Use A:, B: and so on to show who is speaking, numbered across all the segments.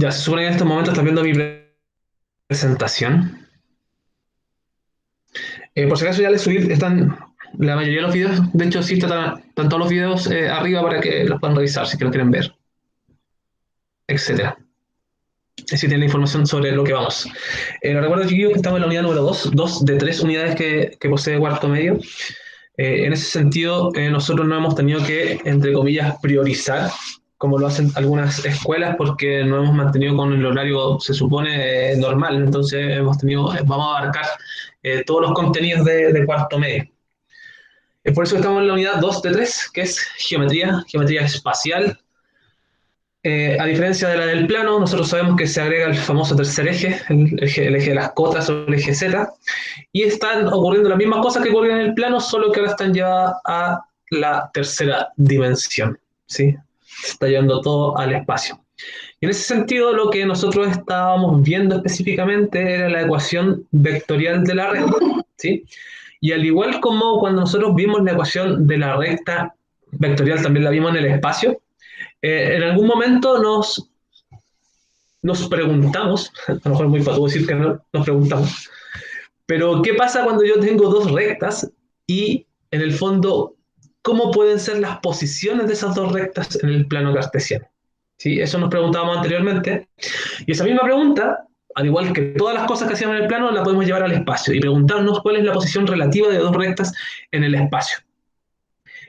A: Ya, se supone que en estos momentos estás viendo mi presentación. Por si acaso ya les subí, están la mayoría de los videos, de hecho sí están todos los videos arriba para que los puedan revisar si que lo quieren ver, etcétera. Si tienen la información sobre lo que vamos. Les recuerdo, chiquillos, que estamos en la unidad número 2 de 3 unidades que posee cuarto medio. En ese sentido, nosotros no hemos tenido que, entre comillas, priorizar, como lo hacen algunas escuelas, porque no hemos mantenido con el horario, se supone, normal. Entonces, vamos a abarcar todos los contenidos de cuarto medio. Es por eso que estamos en la unidad 2 de 3, que es geometría espacial. A diferencia de la del plano, nosotros sabemos que se agrega el famoso tercer eje, el eje de las cotas o el eje Z, y están ocurriendo las mismas cosas que ocurrían en el plano, solo que ahora están llevadas a la tercera dimensión, ¿sí? Se está llevando todo al espacio. Y en ese sentido, lo que nosotros estábamos viendo específicamente era la ecuación vectorial de la recta, ¿sí? Y al igual como cuando nosotros vimos la ecuación de la recta vectorial, también la vimos en el espacio, en algún momento nos preguntamos, a lo mejor es muy fácil decir que no, nos preguntamos, pero ¿qué pasa cuando yo tengo dos rectas y en el fondo, cómo pueden ser las posiciones de esas dos rectas en el plano cartesiano? ¿Sí? Eso nos preguntábamos anteriormente. Y esa misma pregunta, al igual que todas las cosas que hacíamos en el plano, la podemos llevar al espacio y preguntarnos cuál es la posición relativa de dos rectas en el espacio.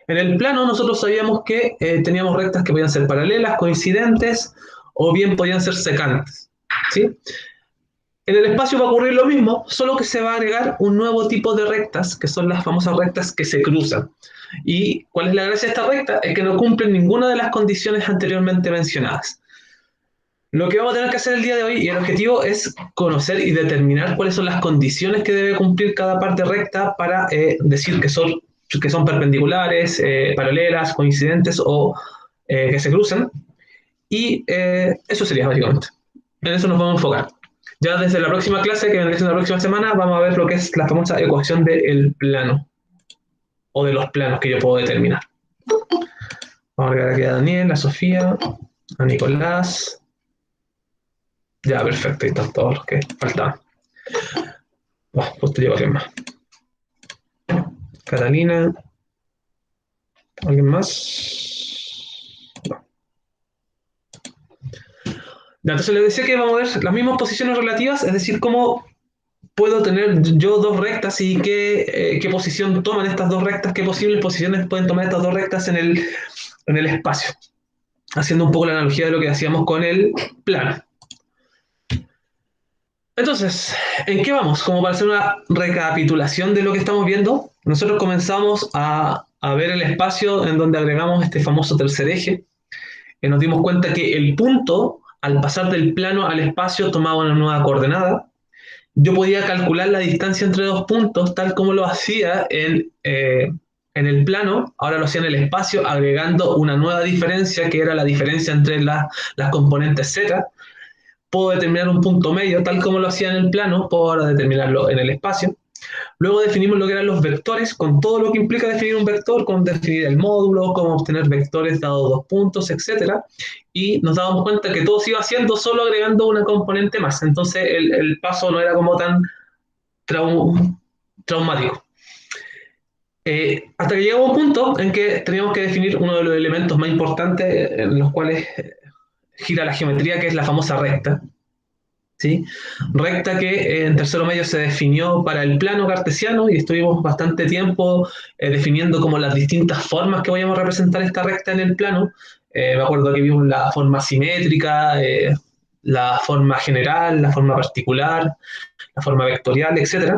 A: En el plano nosotros sabíamos que teníamos rectas que podían ser paralelas, coincidentes o bien podían ser secantes. ¿Sí? En el espacio va a ocurrir lo mismo, solo que se va a agregar un nuevo tipo de rectas, que son las famosas rectas que se cruzan. ¿Y cuál es la gracia de esta recta? Es que no cumplen ninguna de las condiciones anteriormente mencionadas. Lo que vamos a tener que hacer el día de hoy y el objetivo es conocer y determinar cuáles son las condiciones que debe cumplir cada parte recta para decir que son perpendiculares, paralelas, coincidentes o que se cruzan. Y eso sería básicamente. En eso nos vamos a enfocar. Ya desde la próxima clase, que vendrá la próxima semana, vamos a ver lo que es la famosa ecuación del plano o de los planos que yo puedo determinar. Vamos a agregar aquí a Daniel, a Sofía, a Nicolás. Ya, perfecto, ahí están todos los que faltaban. Pues te llevo a alguien más. Catalina. ¿Alguien más? No. Ya, entonces les decía que vamos a ver las mismas posiciones relativas, es decir, cómo puedo tener yo dos rectas y qué posición toman estas dos rectas, qué posibles posiciones pueden tomar estas dos rectas en el espacio, haciendo un poco la analogía de lo que hacíamos con el plano. Entonces, ¿en qué vamos? Como para hacer una recapitulación de lo que estamos viendo, nosotros comenzamos a ver el espacio en donde agregamos este famoso tercer eje, y nos dimos cuenta que el punto, al pasar del plano al espacio, tomaba una nueva coordenada. Yo podía calcular la distancia entre dos puntos, tal como lo hacía en el plano, ahora lo hacía en el espacio, agregando una nueva diferencia, que era la diferencia entre las componentes z. Puedo determinar un punto medio, tal como lo hacía en el plano, puedo ahora determinarlo en el espacio. Luego definimos lo que eran los vectores, con todo lo que implica definir un vector, con definir el módulo, cómo obtener vectores dados dos puntos, etc. Y nos dábamos cuenta que todo se iba haciendo solo agregando una componente más. Entonces el paso no era como tan traumático. Hasta que llegamos a un punto en que teníamos que definir uno de los elementos más importantes en los cuales gira la geometría, que es la famosa recta. ¿Sí? Recta que en tercero medio se definió para el plano cartesiano y estuvimos bastante tiempo definiendo como las distintas formas que vayamos a representar esta recta en el plano. Me acuerdo que vimos la forma simétrica, la forma general, la forma particular, la forma vectorial, etc.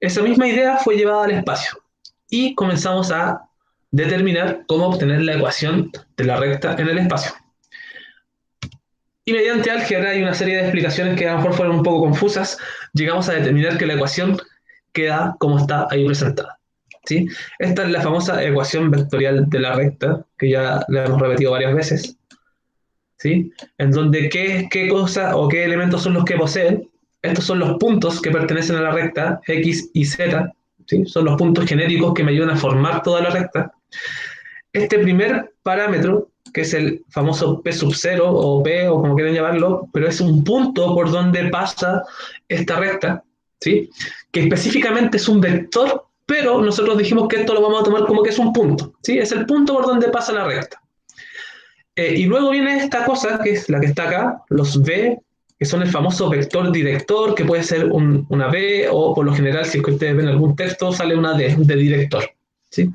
A: Esa misma idea fue llevada al espacio y comenzamos a determinar cómo obtener la ecuación de la recta en el espacio. Y mediante álgebra y una serie de explicaciones que a lo mejor fueron un poco confusas, llegamos a determinar que la ecuación queda como está ahí presentada. ¿Sí? Esta es la famosa ecuación vectorial de la recta, que ya la hemos repetido varias veces. ¿Sí? En donde qué cosa o qué elementos son los que poseen. Estos son los puntos que pertenecen a la recta, x y z. ¿Sí? Son los puntos genéricos que me ayudan a formar toda la recta. Este primer parámetro que es el famoso P sub 0 o P o como quieran llamarlo, pero es un punto por donde pasa esta recta, ¿sí? Que específicamente es un vector, pero nosotros dijimos que esto lo vamos a tomar como que es un punto, ¿sí? Es el punto por donde pasa la recta. Y luego viene esta cosa, que es la que está acá, los V, que son el famoso vector director, que puede ser una V, o por lo general, si es que ustedes ven algún texto, sale una D, de director, ¿sí?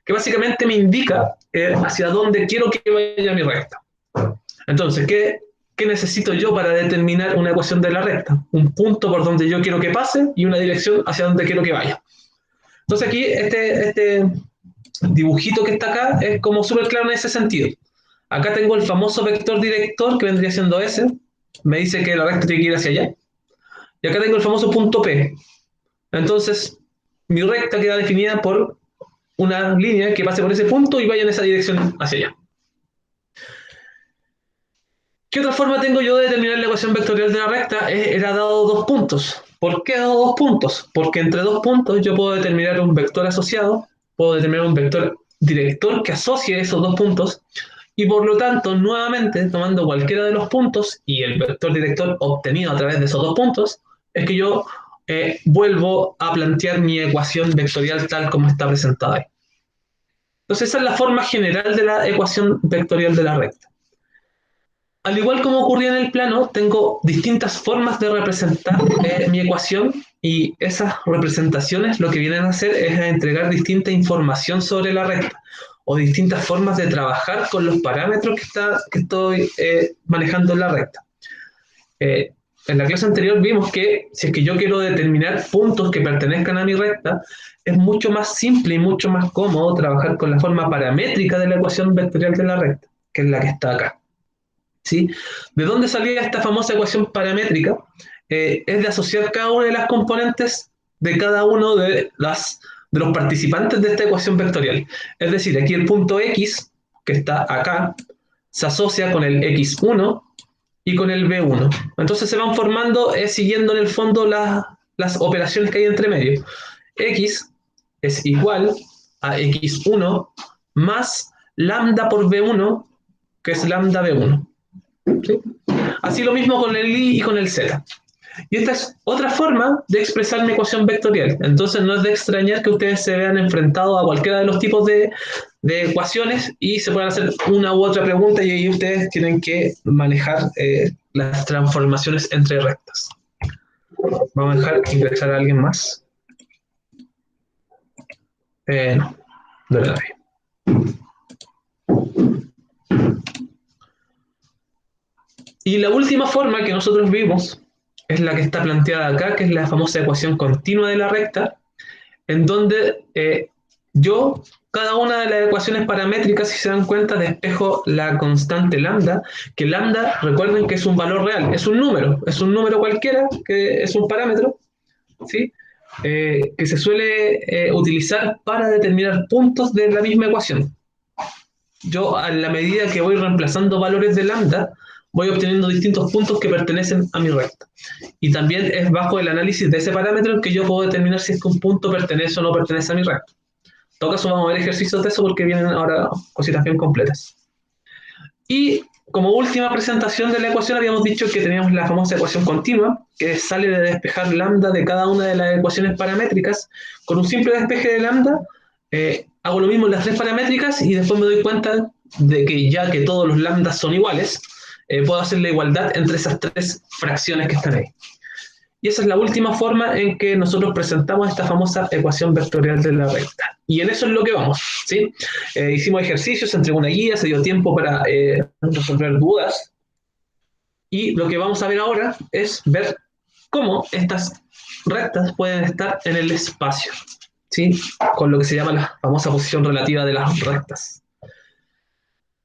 A: Que básicamente me indica hacia dónde quiero que vaya mi recta. Entonces, ¿qué necesito yo para determinar una ecuación de la recta? Un punto por donde yo quiero que pase y una dirección hacia donde quiero que vaya. Entonces aquí este dibujito que está acá es como súper claro en ese sentido. Acá tengo el famoso vector director que vendría siendo ese. Me dice que la recta tiene que ir hacia allá. Y acá tengo el famoso punto P. Entonces, mi recta queda definida por una línea que pase por ese punto y vaya en esa dirección hacia allá. ¿Qué otra forma tengo yo de determinar la ecuación vectorial de la recta? Era dado dos puntos. ¿Por qué dado dos puntos? Porque entre dos puntos yo puedo determinar un vector asociado, puedo determinar un vector director que asocie esos dos puntos, y por lo tanto, nuevamente, tomando cualquiera de los puntos y el vector director obtenido a través de esos dos puntos, es que yo vuelvo a plantear mi ecuación vectorial tal como está presentada ahí. Entonces, esa es la forma general de la ecuación vectorial de la recta. Al igual como ocurría en el plano, tengo distintas formas de representar mi ecuación y esas representaciones lo que vienen a hacer es a entregar distinta información sobre la recta o distintas formas de trabajar con los parámetros que estoy manejando en la recta. En la clase anterior vimos que si es que yo quiero determinar puntos que pertenezcan a mi recta, es mucho más simple y mucho más cómodo trabajar con la forma paramétrica de la ecuación vectorial de la recta, que es la que está acá. ¿Sí? ¿De dónde salía esta famosa ecuación paramétrica? Es de asociar cada una de las componentes de cada uno de los participantes de esta ecuación vectorial. Es decir, aquí el punto X, que está acá, se asocia con el X1 y con el B1. Entonces se van formando siguiendo en el fondo las operaciones que hay entre medio. X es igual a X1 más lambda por B1, que es lambda B1. ¿Sí? Así lo mismo con el I y con el Z. Y esta es otra forma de expresar mi ecuación vectorial. Entonces no es de extrañar que ustedes se vean enfrentados a cualquiera de los tipos de ecuaciones y se puedan hacer una u otra pregunta y ahí ustedes tienen que manejar las transformaciones entre rectas. Vamos a dejar ingresar a alguien más. No, de verdad. Y la última forma que nosotros vimos es la que está planteada acá, que es la famosa ecuación continua de la recta, en donde yo, cada una de las ecuaciones paramétricas, si se dan cuenta, despejo la constante lambda, que lambda, recuerden que es un valor real, es un número cualquiera, que es un parámetro, ¿sí? Que se suele utilizar para determinar puntos de la misma ecuación. Yo, a la medida que voy reemplazando valores de lambda, voy obteniendo distintos puntos que pertenecen a mi recta. Y también es bajo el análisis de ese parámetro que yo puedo determinar si es que un punto pertenece o no pertenece a mi recta. En todo caso, vamos a ver ejercicios de eso porque vienen ahora cositas bien completas. Y como última presentación de la ecuación, habíamos dicho que teníamos la famosa ecuación continua, que sale de despejar lambda de cada una de las ecuaciones paramétricas. Con un simple despeje de lambda, hago lo mismo en las tres paramétricas y después me doy cuenta de que ya que todos los lambdas son iguales, puedo hacer la igualdad entre esas tres fracciones que están ahí. Y esa es la última forma en que nosotros presentamos esta famosa ecuación vectorial de la recta. Y en eso es lo que vamos, ¿sí? Hicimos ejercicios, se entregó una guía, se dio tiempo para resolver dudas. Y lo que vamos a ver ahora es ver cómo estas rectas pueden estar en el espacio, ¿sí? Con lo que se llama la famosa posición relativa de las rectas.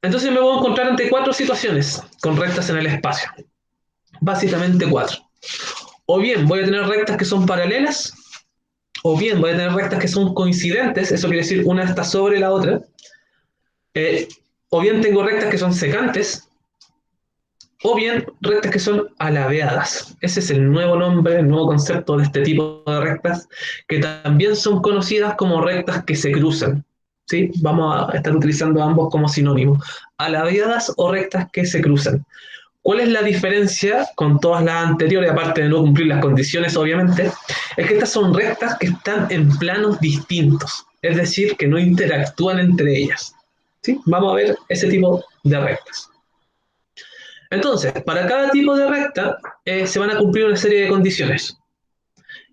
A: Entonces me voy a encontrar ante cuatro situaciones con rectas en el espacio. Básicamente cuatro. O bien voy a tener rectas que son paralelas, o bien voy a tener rectas que son coincidentes, eso quiere decir una está sobre la otra, o bien tengo rectas que son secantes, o bien rectas que son alabeadas. Ese es el nuevo nombre, el nuevo concepto de este tipo de rectas, que también son conocidas como rectas que se cruzan. ¿sí? Vamos a estar utilizando ambos como sinónimos. Aladeadas o rectas que se cruzan. ¿Cuál es la diferencia con todas las anteriores, aparte de no cumplir las condiciones, obviamente? Es que estas son rectas que están en planos distintos, es decir, que no interactúan entre ellas. ¿Sí? Vamos a ver ese tipo de rectas. Entonces, para cada tipo de recta se van a cumplir una serie de condiciones.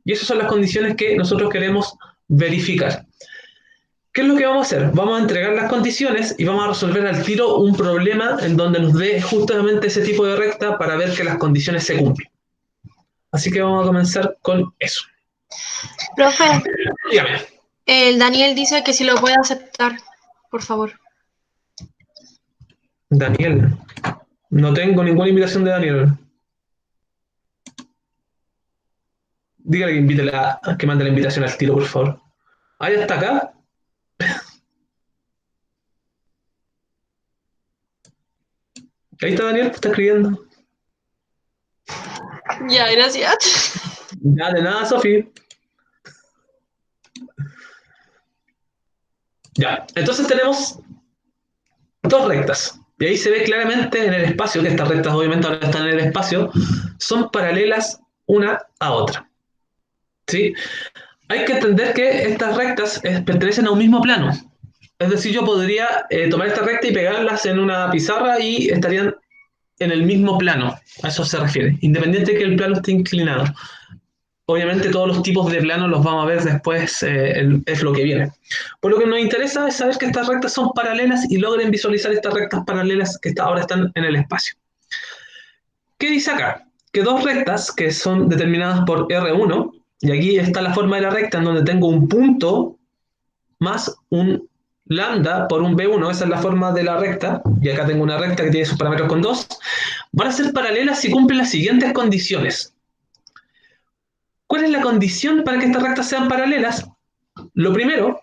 A: Y esas son las condiciones que nosotros queremos verificar. ¿Qué es lo que vamos a hacer? Vamos a entregar las condiciones y vamos a resolver al tiro un problema en donde nos dé justamente ese tipo de recta para ver que las condiciones se cumplen. Así que vamos a comenzar con eso.
B: Profe,
A: Dígame.
B: el Daniel dice que si lo puede aceptar, por favor.
A: Daniel. No tengo ninguna invitación de Daniel. Dígale que que mande la invitación al tiro, por favor. Ah, ya está acá. Ahí está Daniel, te está escribiendo.
B: Ya, gracias.
A: Ya, de nada, Sofi. Ya, entonces tenemos dos rectas. Y ahí se ve claramente en el espacio, que estas rectas obviamente ahora están en el espacio, son paralelas una a otra. ¿Sí? Hay que entender que estas rectas pertenecen a un mismo plano. Es decir, yo podría tomar esta recta y pegarlas en una pizarra y estarían en el mismo plano. A eso se refiere. Independiente de que el plano esté inclinado. Obviamente todos los tipos de planos los vamos a ver después, es lo que viene. Por lo que nos interesa es saber que estas rectas son paralelas y logren visualizar estas rectas paralelas que ahora están en el espacio. ¿Qué dice acá? Que dos rectas que son determinadas por R1, y aquí está la forma de la recta en donde tengo un punto más un lambda por un B1, esa es la forma de la recta, y acá tengo una recta que tiene sus parámetros con 2, van a ser paralelas si cumplen las siguientes condiciones. ¿Cuál es la condición para que estas rectas sean paralelas? Lo primero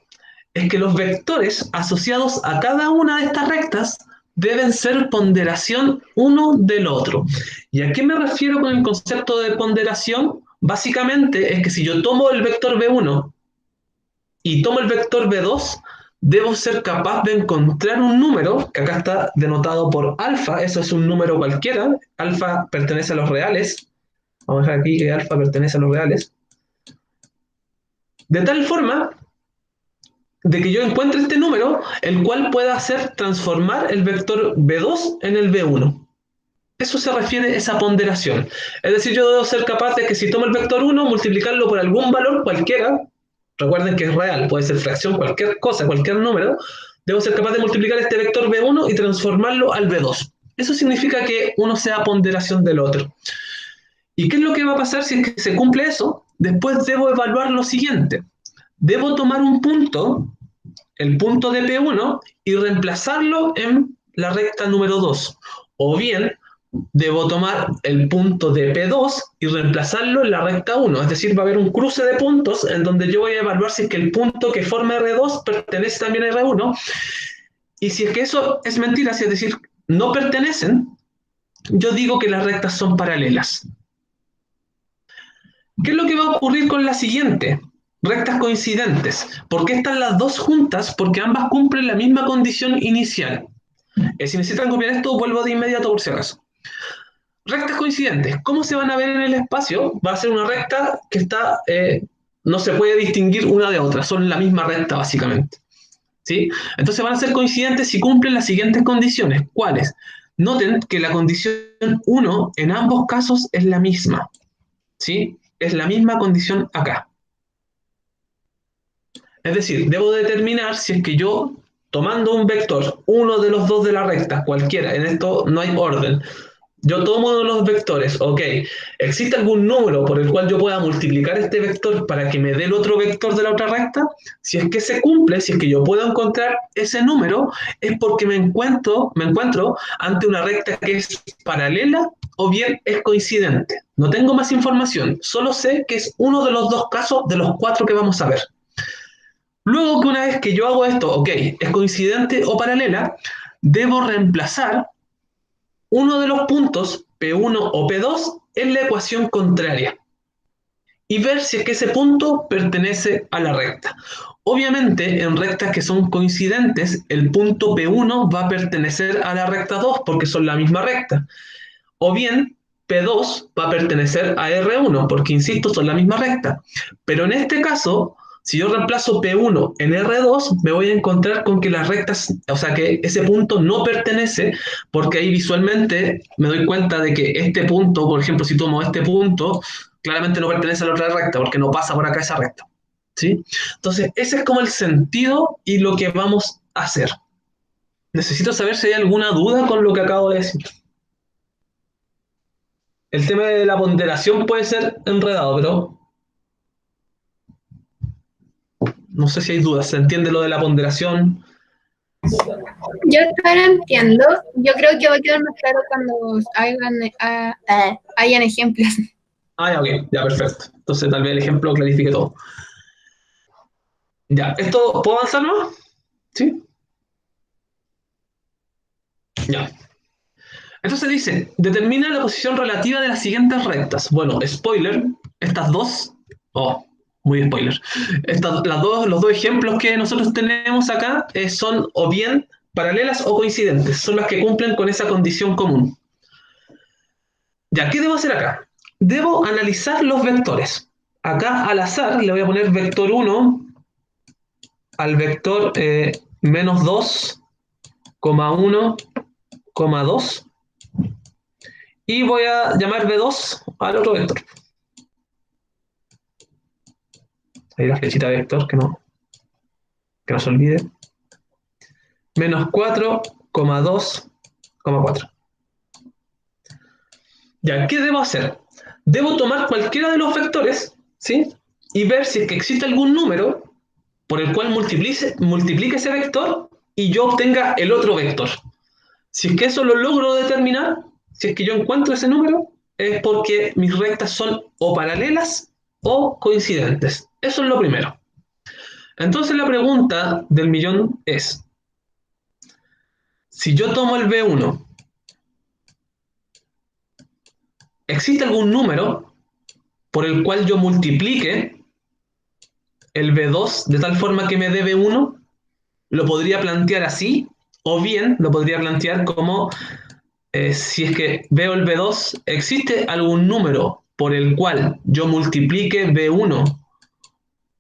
A: es que los vectores asociados a cada una de estas rectas deben ser ponderación uno del otro. ¿Y a qué me refiero con el concepto de ponderación? Básicamente es que si yo tomo el vector B1 y tomo el vector B2, debo ser capaz de encontrar un número, que acá está denotado por alfa, eso es un número cualquiera, alfa pertenece a los reales, vamos a dejar aquí que alfa pertenece a los reales, de tal forma de que yo encuentre este número, el cual pueda hacer transformar el vector B2 en el B1. Eso se refiere a esa ponderación. Es decir, yo debo ser capaz de que si tomo el vector 1, multiplicarlo por algún valor cualquiera, recuerden que es real, puede ser fracción, cualquier cosa, cualquier número, debo ser capaz de multiplicar este vector B1 y transformarlo al B2. Eso significa que uno sea ponderación del otro. ¿Y qué es lo que va a pasar si es que se cumple eso? Después debo evaluar lo siguiente. Debo tomar un punto, el punto de P1, y reemplazarlo en la recta número 2. O bien, debo tomar el punto de P2 y reemplazarlo en la recta 1. Es decir, va a haber un cruce de puntos en donde yo voy a evaluar si es que el punto que forma R2 pertenece también a R1. Y si es que eso es mentira, si es decir, no pertenecen, yo digo que las rectas son paralelas. ¿Qué es lo que va a ocurrir con la siguiente? Rectas coincidentes. ¿Por qué están las dos juntas? Porque ambas cumplen la misma condición inicial. Si necesitan copiar esto, vuelvo de inmediato por si acaso. Rectas coincidentes. ¿Cómo se van a ver en el espacio? Va a ser una recta que está, no se puede distinguir una de otra, son la misma recta básicamente. ¿Sí? Entonces van a ser coincidentes si cumplen las siguientes condiciones. ¿Cuáles? Noten que la condición 1 en ambos casos es la misma. ¿Sí? Es la misma condición acá. Es decir, debo determinar si es que yo, tomando un vector, uno de los dos de la recta, cualquiera, en esto no hay orden, yo tomo uno de los vectores, ok, ¿existe algún número por el cual yo pueda multiplicar este vector para que me dé el otro vector de la otra recta? Si es que se cumple, si es que yo puedo encontrar ese número, es porque me encuentro ante una recta que es paralela o bien es coincidente. No tengo más información, solo sé que es uno de los dos casos de los cuatro que vamos a ver. Luego que una vez que yo hago esto, ok, es coincidente o paralela, debo reemplazar uno de los puntos, P1 o P2, en la ecuación contraria y ver si es que ese punto pertenece a la recta. Obviamente, en rectas que son coincidentes, el punto P1 va a pertenecer a la recta 2 porque son la misma recta. O bien, P2 va a pertenecer a R1 porque, insisto, son la misma recta. Pero en este caso, si yo reemplazo P1 en R2, me voy a encontrar con que las rectas, o sea, que ese punto no pertenece, porque ahí visualmente me doy cuenta de que este punto, por ejemplo, si tomo este punto, claramente no pertenece a la otra recta, porque no pasa por acá esa recta. ¿Sí? Entonces, ese es como el sentido y lo que vamos a hacer. Necesito saber si hay alguna duda con lo que acabo de decir. El tema de la ponderación puede ser enredado, pero no sé si hay dudas. ¿Se entiende lo de la ponderación?
B: Yo ahora entiendo. Yo creo que va a quedar más claro cuando hayan ejemplos.
A: Ah, ya, ok, ya, perfecto. Entonces tal vez el ejemplo clarifique todo. Ya, ¿esto puedo avanzar más? ¿Sí? Ya. Entonces dice, determina la posición relativa de las siguientes rectas. Bueno, spoiler, estas dos, oh, muy spoiler. Los dos ejemplos que nosotros tenemos acá son o bien paralelas o coincidentes, son las que cumplen con esa condición común. Ya, ¿qué debo hacer acá? Debo analizar los vectores. Acá al azar le voy a poner vector 1 al vector menos 2,1, 2 y voy a llamar B2 al otro vector. Ahí la flechita de vector, que no se olvide. Menos 4,2,4. Ya, ¿qué debo hacer? Debo tomar cualquiera de los vectores, ¿sí? Y ver si es que existe algún número por el cual multiplique ese vector y yo obtenga el otro vector. Si es que eso lo logro determinar, si es que yo encuentro ese número, es porque mis rectas son o paralelas o coincidentes. Eso es lo primero. Entonces la pregunta del millón es, si yo tomo el B1, ¿existe algún número por el cual yo multiplique el B2 de tal forma que me dé B1? Lo podría plantear así, o bien lo podría plantear como si es que veo el B2, ¿existe algún número por el cual yo multiplique B1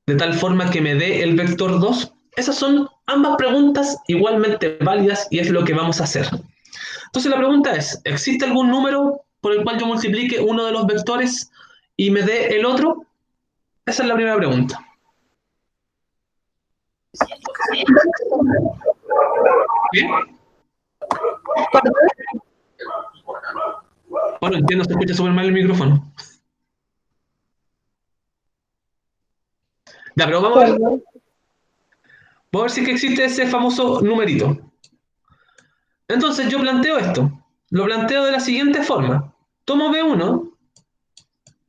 A: de tal forma que me dé el vector 2? Esas son ambas preguntas igualmente válidas y es lo que vamos a hacer. Entonces la pregunta es, ¿existe algún número por el cual yo multiplique uno de los vectores y me dé el otro? Esa es la primera pregunta. ¿Bien? Bueno, entiendo, se escucha súper mal el micrófono. Ya, pero vamos a ver si es que existe ese famoso numerito. Entonces yo planteo esto. Lo planteo de la siguiente forma. Tomo B1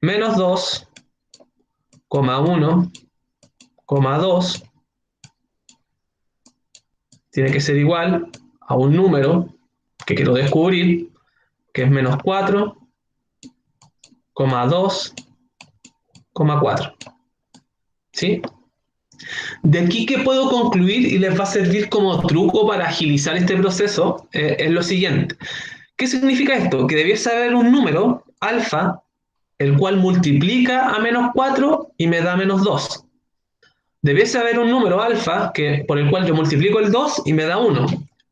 A: menos 2,1, 2 tiene que ser igual a un número que quiero descubrir, que es menos 4,2,4. ¿Sí? De aquí que puedo concluir y les va a servir como truco para agilizar este proceso es lo siguiente. ¿Qué significa esto? Que debiese haber un número, alfa, el cual multiplica a menos 4 y me da menos 2. Debiese haber un número alfa por el cual yo multiplico el 2 y me da 1.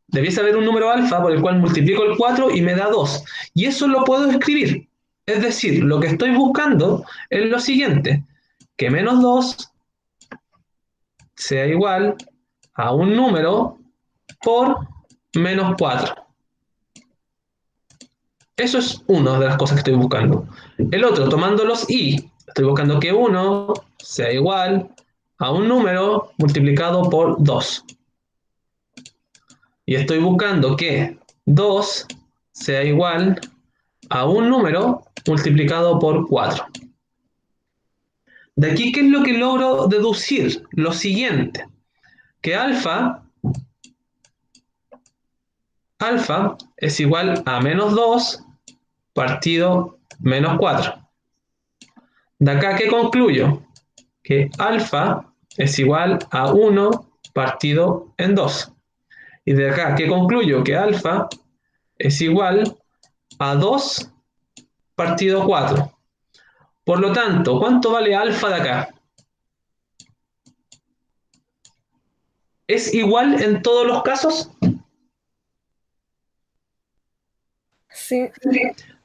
A: Debiese haber un número alfa por el cual multiplico el 4 y me da 2. Y eso lo puedo escribir. Es decir, lo que estoy buscando es lo siguiente, que menos 2 sea igual a un número por menos 4. Eso es una de las cosas que estoy buscando. El otro, tomando los i, estoy buscando que 1 sea igual a un número multiplicado por 2. Y estoy buscando que 2 sea igual a un número multiplicado por 4. De aquí, ¿qué es lo que logro deducir? Lo siguiente, que alfa es igual a menos 2 partido menos 4. De acá, ¿qué concluyo? Que alfa es igual a 1 partido en 2. Y de acá, ¿qué concluyo? Que alfa es igual a 2 partido 4. Por lo tanto, ¿cuánto vale alfa de acá? ¿Es igual en todos los casos?
C: Sí.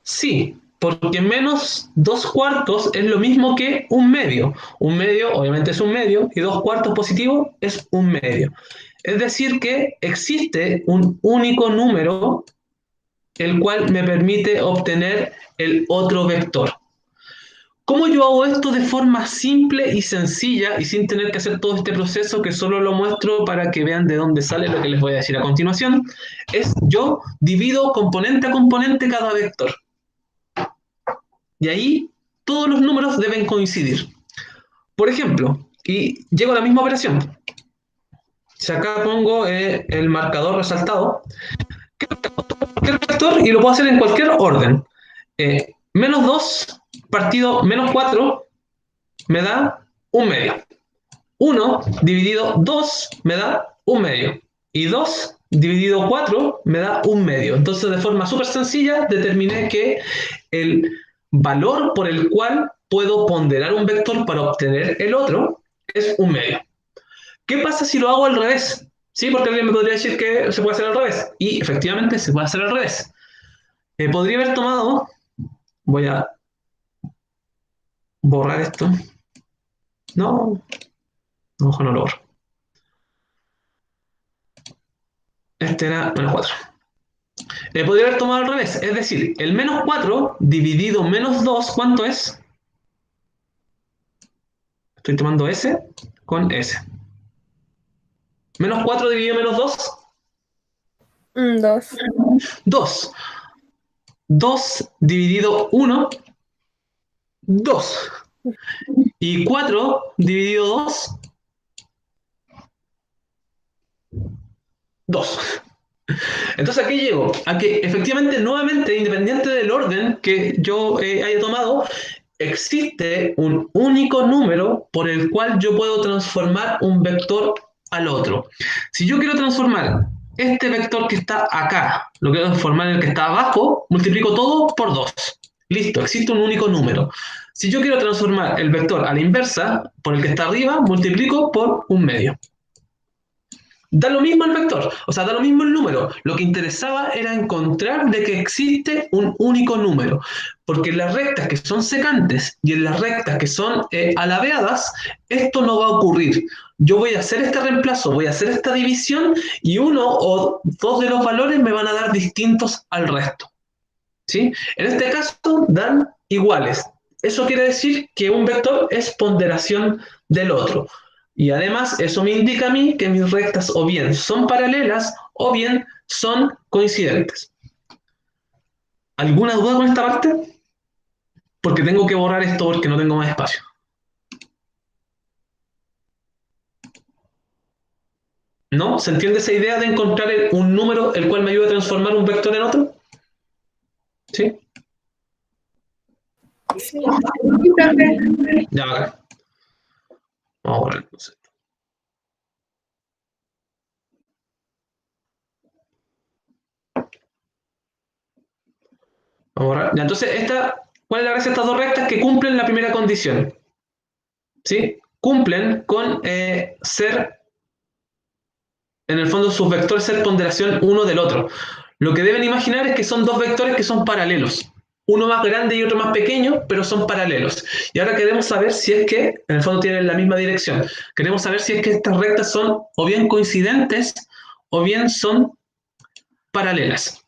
A: Sí, porque menos 2 cuartos es lo mismo que un medio. Un medio, obviamente, es un medio, y 2 cuartos positivo es un medio. Es decir, que existe un único número el cual me permite obtener el otro vector. ¿Cómo yo hago esto de forma simple y sencilla y sin tener que hacer todo este proceso que solo lo muestro para que vean de dónde sale lo que les voy a decir a continuación? Es yo divido componente a componente cada vector. Y ahí todos los números deben coincidir. Por ejemplo, y llego a la misma operación. Si acá pongo el marcador resaltado, cualquier vector y lo puedo hacer en cualquier orden. Menos 2 partido menos 4 me da un medio. 1 dividido 2 me da un medio. Y 2 dividido 4 me da un medio. Entonces, de forma súper sencilla, determiné que el valor por el cual puedo ponderar un vector para obtener el otro es un medio. ¿Qué pasa si lo hago al revés? Sí, porque alguien me podría decir que se puede hacer al revés. Y efectivamente se puede hacer al revés. Podría haber tomado, voy a borrar esto. No, no, no lo borro. Este era menos 4. Podría haber tomado al revés, es decir, el menos 4 dividido menos 2, ¿cuánto es? Estoy tomando S con S. Menos 4 dividido menos 2,
C: 2.
A: 2. 2 dividido 1, 2. Y 4 dividido 2, 2. Entonces aquí llego a que efectivamente, nuevamente, independiente del orden que yo haya tomado, existe un único número por el cual yo puedo transformar un vector al otro. Si yo quiero transformar este vector que está acá, lo quiero transformar en el que está abajo, multiplico todo por 2. Listo, existe un único número. Si yo quiero transformar el vector a la inversa, por el que está arriba, multiplico por un medio. Da lo mismo el vector, o sea, da lo mismo el número. Lo que interesaba era encontrar de que existe un único número, porque en las rectas que son secantes y en las rectas que son alabeadas, esto no va a ocurrir. Yo voy a hacer este reemplazo, voy a hacer esta división y uno o dos de los valores me van a dar distintos al resto. ¿Sí? En este caso dan iguales. Eso quiere decir que un vector es ponderación del otro. Y además eso me indica a mí que mis rectas o bien son paralelas o bien son coincidentes. ¿Alguna duda con esta parte? Porque tengo que borrar esto porque no tengo más espacio. ¿No? ¿Se entiende esa idea de encontrar un número el cual me ayuda a transformar un vector en otro? ¿Sí?
C: Sí.
A: Ya, acá. Vamos a borrar el concepto. Vamos a borrar. Ya, entonces, ¿cuál es la gracia de estas dos rectas? Que cumplen la primera condición. ¿Sí? Cumplen con ser, en el fondo, sus vectores ser ponderación uno del otro. Lo que deben imaginar es que son dos vectores que son paralelos. Uno más grande y otro más pequeño, pero son paralelos. Y ahora queremos saber si es que, en el fondo, tienen la misma dirección. Queremos saber si es que estas rectas son o bien coincidentes o bien son paralelas.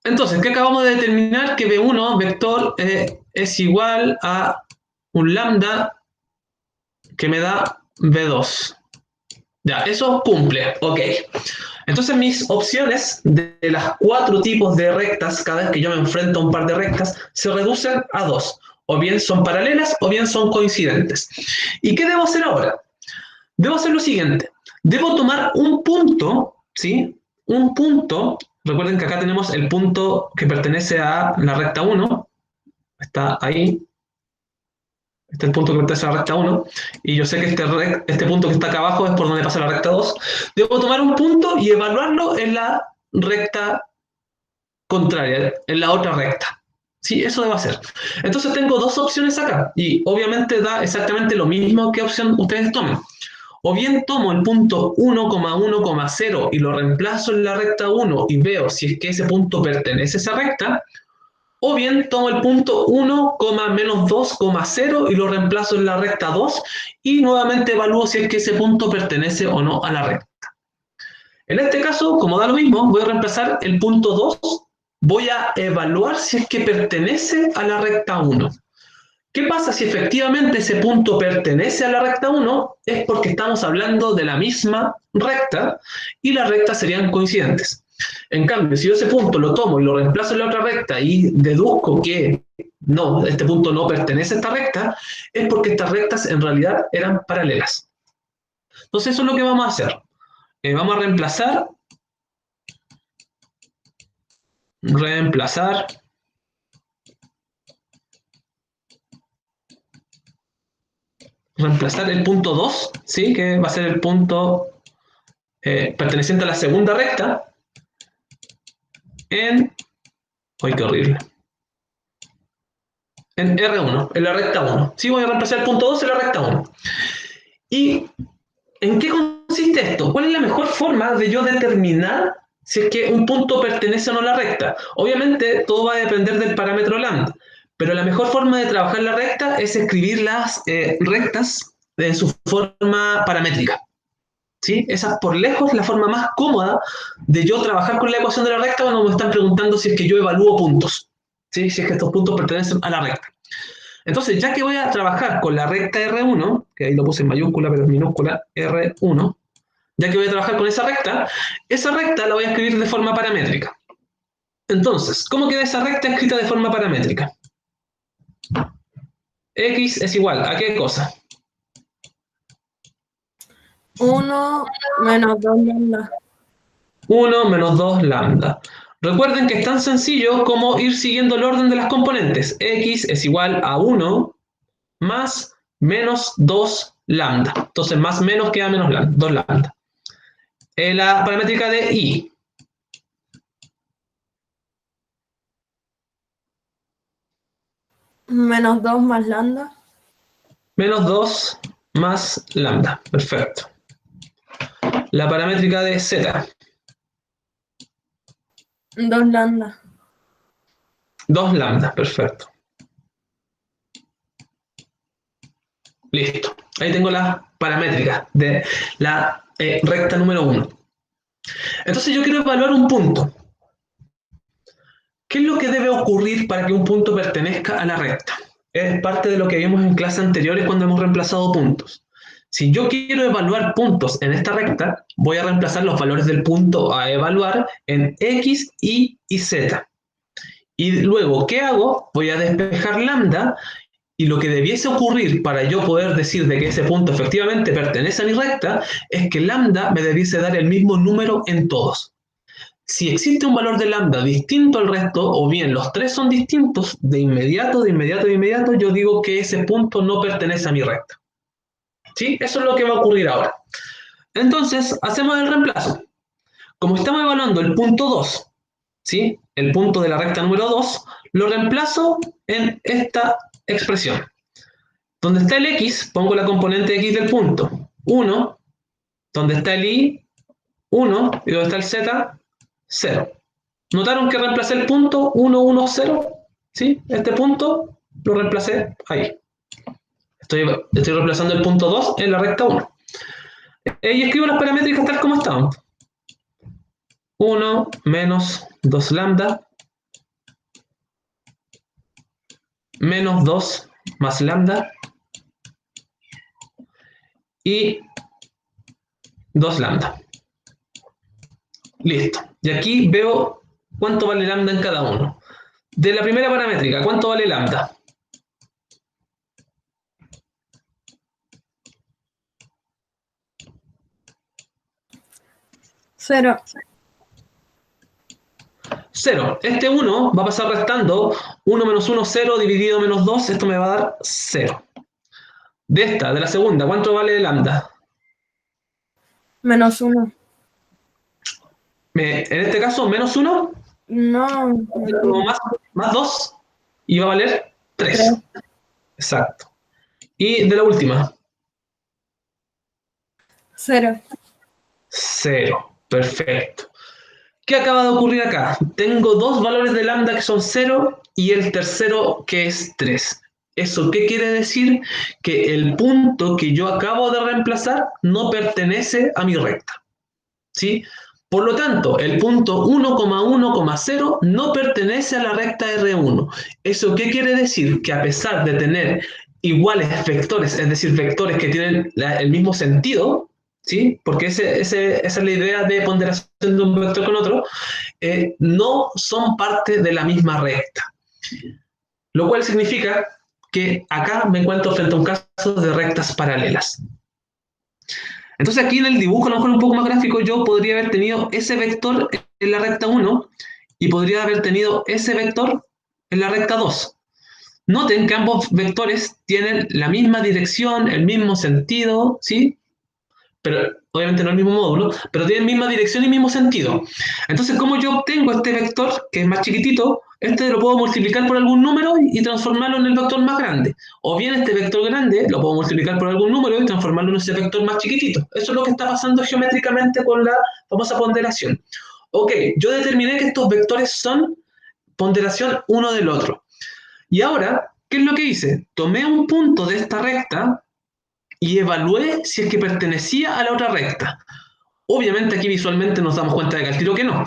A: Entonces, ¿qué acabamos de determinar? Que B1, vector, es igual a un lambda que me da B2. Ya, eso cumple, ok. Entonces mis opciones de las 4 tipos de rectas, cada vez que yo me enfrento a un par de rectas, se reducen a 2. O bien son paralelas o bien son coincidentes. ¿Y qué debo hacer ahora? Debo hacer lo siguiente. Debo tomar un punto, ¿sí? Un punto. Recuerden que acá tenemos el punto que pertenece a la recta 1. Está ahí. Este es el punto que pertenece a la recta 1, y yo sé que este punto que está acá abajo es por donde pasa la recta 2. Debo tomar un punto y evaluarlo en la recta contraria, en la otra recta. Sí, eso debo hacer. Entonces tengo dos opciones acá, y obviamente da exactamente lo mismo que opción ustedes tomen. O bien tomo el punto 1,1,0 y lo reemplazo en la recta 1 y veo si es que ese punto pertenece a esa recta, o bien tomo el punto 1,-2,0 y lo reemplazo en la recta 2 y nuevamente evalúo si es que ese punto pertenece o no a la recta. En este caso, como da lo mismo, voy a reemplazar el punto 2, voy a evaluar si es que pertenece a la recta 1. ¿Qué pasa si efectivamente ese punto pertenece a la recta 1? Es porque estamos hablando de la misma recta y las rectas serían coincidentes. En cambio, si yo ese punto lo tomo y lo reemplazo en la otra recta y deduzco que no, este punto no pertenece a esta recta, es porque estas rectas en realidad eran paralelas. Entonces eso es lo que vamos a hacer. Vamos a reemplazar el punto 2, ¿sí? Que va a ser el punto perteneciente a la segunda recta, en... ¡Ay, qué horrible! En R1, en la recta 1. Sí, voy a reemplazar el punto 2 en la recta 1. ¿Y en qué consiste esto? ¿Cuál es la mejor forma de yo determinar si es que un punto pertenece o no a la recta? Obviamente, todo va a depender del parámetro lambda, pero la mejor forma de trabajar la recta es escribir las rectas en su forma paramétrica. ¿Sí? Esa es por lejos la forma más cómoda de yo trabajar con la ecuación de la recta cuando me están preguntando si es que yo evalúo puntos, ¿sí? Si es que estos puntos pertenecen a la recta. Entonces, ya que voy a trabajar con la recta R1, que ahí lo puse en mayúscula pero en minúscula, R1, ya que voy a trabajar con esa recta la voy a escribir de forma paramétrica. Entonces, ¿cómo queda esa recta escrita de forma paramétrica? X es igual ¿a qué cosa?
C: 1 menos 2 lambda.
A: 1 menos 2 lambda. Recuerden que es tan sencillo como ir siguiendo el orden de las componentes. X es igual a 1 más menos 2 lambda. Entonces, más menos queda menos lambda, 2 lambda. La paramétrica de Y.
C: Menos 2 más lambda.
A: Menos 2 más lambda. Perfecto. La paramétrica de Z.
C: 2 lambda.
A: 2 lambda. Perfecto. Listo. Ahí tengo las paramétricas de la recta número 1. Entonces yo quiero evaluar un punto. ¿Qué es lo que debe ocurrir para que un punto pertenezca a la recta? Es parte de lo que vimos en clases anteriores cuando hemos reemplazado puntos. Si yo quiero evaluar puntos en esta recta, voy a reemplazar los valores del punto a evaluar en X, Y y Z. Y luego, ¿qué hago? Voy a despejar lambda, y lo que debiese ocurrir para yo poder decir de que ese punto efectivamente pertenece a mi recta es que lambda me debiese dar el mismo número en todos. Si existe un valor de lambda distinto al resto, o bien los tres son distintos, de inmediato, yo digo que ese punto no pertenece a mi recta. ¿Sí? Eso es lo que va a ocurrir ahora. Entonces, hacemos el reemplazo. Como estamos evaluando el punto 2, ¿sí? El punto de la recta número 2, lo reemplazo en esta expresión. Donde está el X, pongo la componente X del punto. 1, donde está el Y, 1, y donde está el Z, 0. ¿Notaron que reemplacé el punto 1, 1, 0? ¿Sí? Este punto lo reemplacé ahí. Estoy reemplazando el punto 2 en la recta 1. Y escribo las paramétricas tal como estaban. 1 menos 2 lambda menos 2 más lambda y 2 lambda. Listo. Y aquí veo cuánto vale lambda en cada uno. De la primera paramétrica, ¿cuánto vale lambda?
C: 0.
A: 0. Este 1 va a pasar restando 1 menos 1, 0, dividido menos 2, esto me va a dar 0. De la segunda, ¿cuánto vale lambda?
C: -1.
A: En este caso, -1,
C: No,
A: como más 2, y va a valer 3.
C: 3.
A: Exacto. Y de la última,
C: 0.
A: 0. Perfecto. ¿Qué acaba de ocurrir acá? Tengo dos valores de lambda que son 0 y el tercero que es 3. ¿Eso qué quiere decir? Que el punto que yo acabo de reemplazar no pertenece a mi recta. ¿Sí? Por lo tanto, el punto 1,1,0 no pertenece a la recta R1. ¿Eso qué quiere decir? Que a pesar de tener iguales vectores, es decir, vectores que tienen el mismo sentido, ¿sí? Porque esa es la idea de ponderación de un vector con otro, no son parte de la misma recta. Lo cual significa que acá me encuentro frente a un caso de rectas paralelas. Entonces aquí en el dibujo, a lo mejor un poco más gráfico, yo podría haber tenido ese vector en la recta 1 y podría haber tenido ese vector en la recta 2. Noten que ambos vectores tienen la misma dirección, el mismo sentido, ¿sí? Pero obviamente no el mismo módulo, pero tienen misma dirección y mismo sentido. Entonces, ¿cómo yo obtengo este vector, que es más chiquitito? Este lo puedo multiplicar por algún número y transformarlo en el vector más grande. O bien este vector grande lo puedo multiplicar por algún número y transformarlo en ese vector más chiquitito. Eso es lo que está pasando geométricamente con la famosa ponderación. Ok, yo determiné que estos vectores son ponderación uno del otro. Y ahora, ¿qué es lo que hice? Tomé un punto de esta recta y evalué si es que pertenecía a la otra recta. Obviamente aquí visualmente nos damos cuenta de que al tiro que no.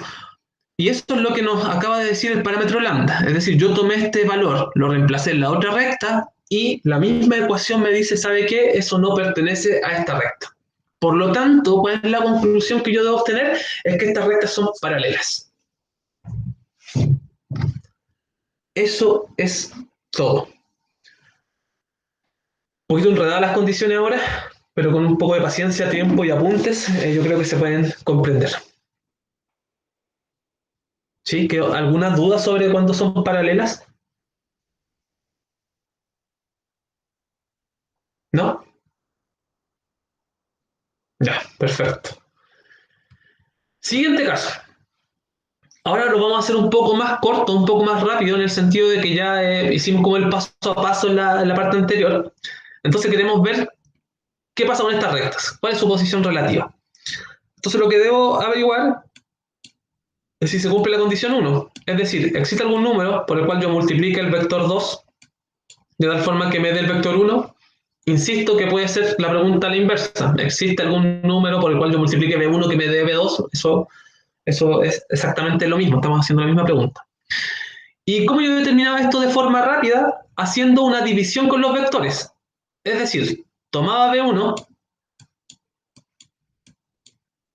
A: Y esto es lo que nos acaba de decir el parámetro lambda. Es decir, yo tomé este valor, lo reemplacé en la otra recta y la misma ecuación me dice, ¿sabe qué? Eso no pertenece a esta recta. Por lo tanto, ¿cuál es la conclusión que yo debo obtener? Es que estas rectas son paralelas. Eso es todo. Un poquito enredadas las condiciones ahora, pero con un poco de paciencia, tiempo y apuntes, yo creo que se pueden comprender. ¿Sí? ¿Alguna duda sobre cuándo son paralelas? ¿No? Ya, perfecto. Siguiente caso. Ahora lo vamos a hacer un poco más corto, un poco más rápido, en el sentido de que ya hicimos como el paso a paso en la parte anterior. Entonces queremos ver qué pasa con estas rectas, cuál es su posición relativa. Entonces lo que debo averiguar es si se cumple la condición 1. Es decir, existe algún número por el cual yo multiplique el vector 2 de tal forma que me dé el vector 1. Insisto que puede ser la pregunta a la inversa. ¿Existe algún número por el cual yo multiplique B1 que me dé B2? Eso es exactamente lo mismo, estamos haciendo la misma pregunta. ¿Y cómo yo determinaba esto de forma rápida? Haciendo una división con los vectores. Es decir, tomaba B1,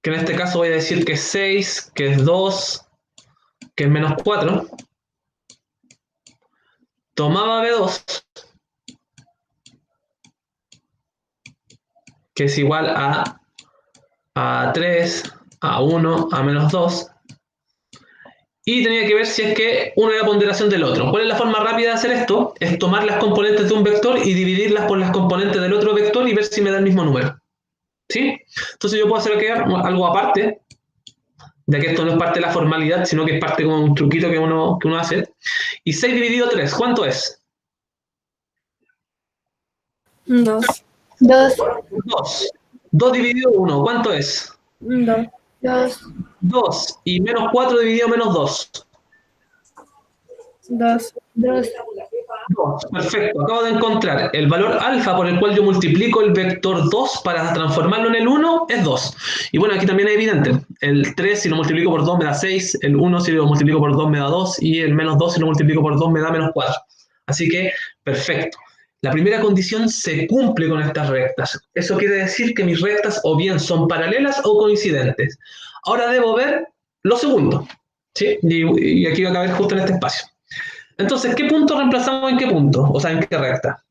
A: que en este caso voy a decir que es 6, que es 2, que es menos 4. Tomaba B2, que es igual a 3, a 1, a menos 2. Y tenía que ver si es que uno era ponderación del otro. ¿Cuál es la forma rápida de hacer esto? Es tomar las componentes de un vector y dividirlas por las componentes del otro vector y ver si me da el mismo número. ¿Sí? Entonces yo puedo hacer aquí algo aparte, ya que esto no es parte de la formalidad, sino que es parte como un truquito que uno hace. Y 6 dividido 3, ¿cuánto es?
C: 2.
B: 2,
A: 2. 2 dividido 1, ¿cuánto es?
C: 2.
B: 2,
A: 2. Y menos 4 dividido menos 2.
C: 2.
B: 2,
A: 2. Perfecto. Acabo de encontrar el valor alfa por el cual yo multiplico el vector 2 para transformarlo en el 1 es 2. Y bueno, aquí también es evidente. El 3 si lo multiplico por 2 me da 6, el 1 si lo multiplico por 2 me da 2 y el menos 2 si lo multiplico por 2 me da menos 4. Así que, perfecto. La primera condición se cumple con estas rectas. Eso quiere decir que mis rectas o bien son paralelas o coincidentes. Ahora debo ver lo segundo. ¿Sí? Y aquí va a caber justo en este espacio. Entonces, ¿qué punto reemplazamos en qué punto? O sea, ¿en qué recta?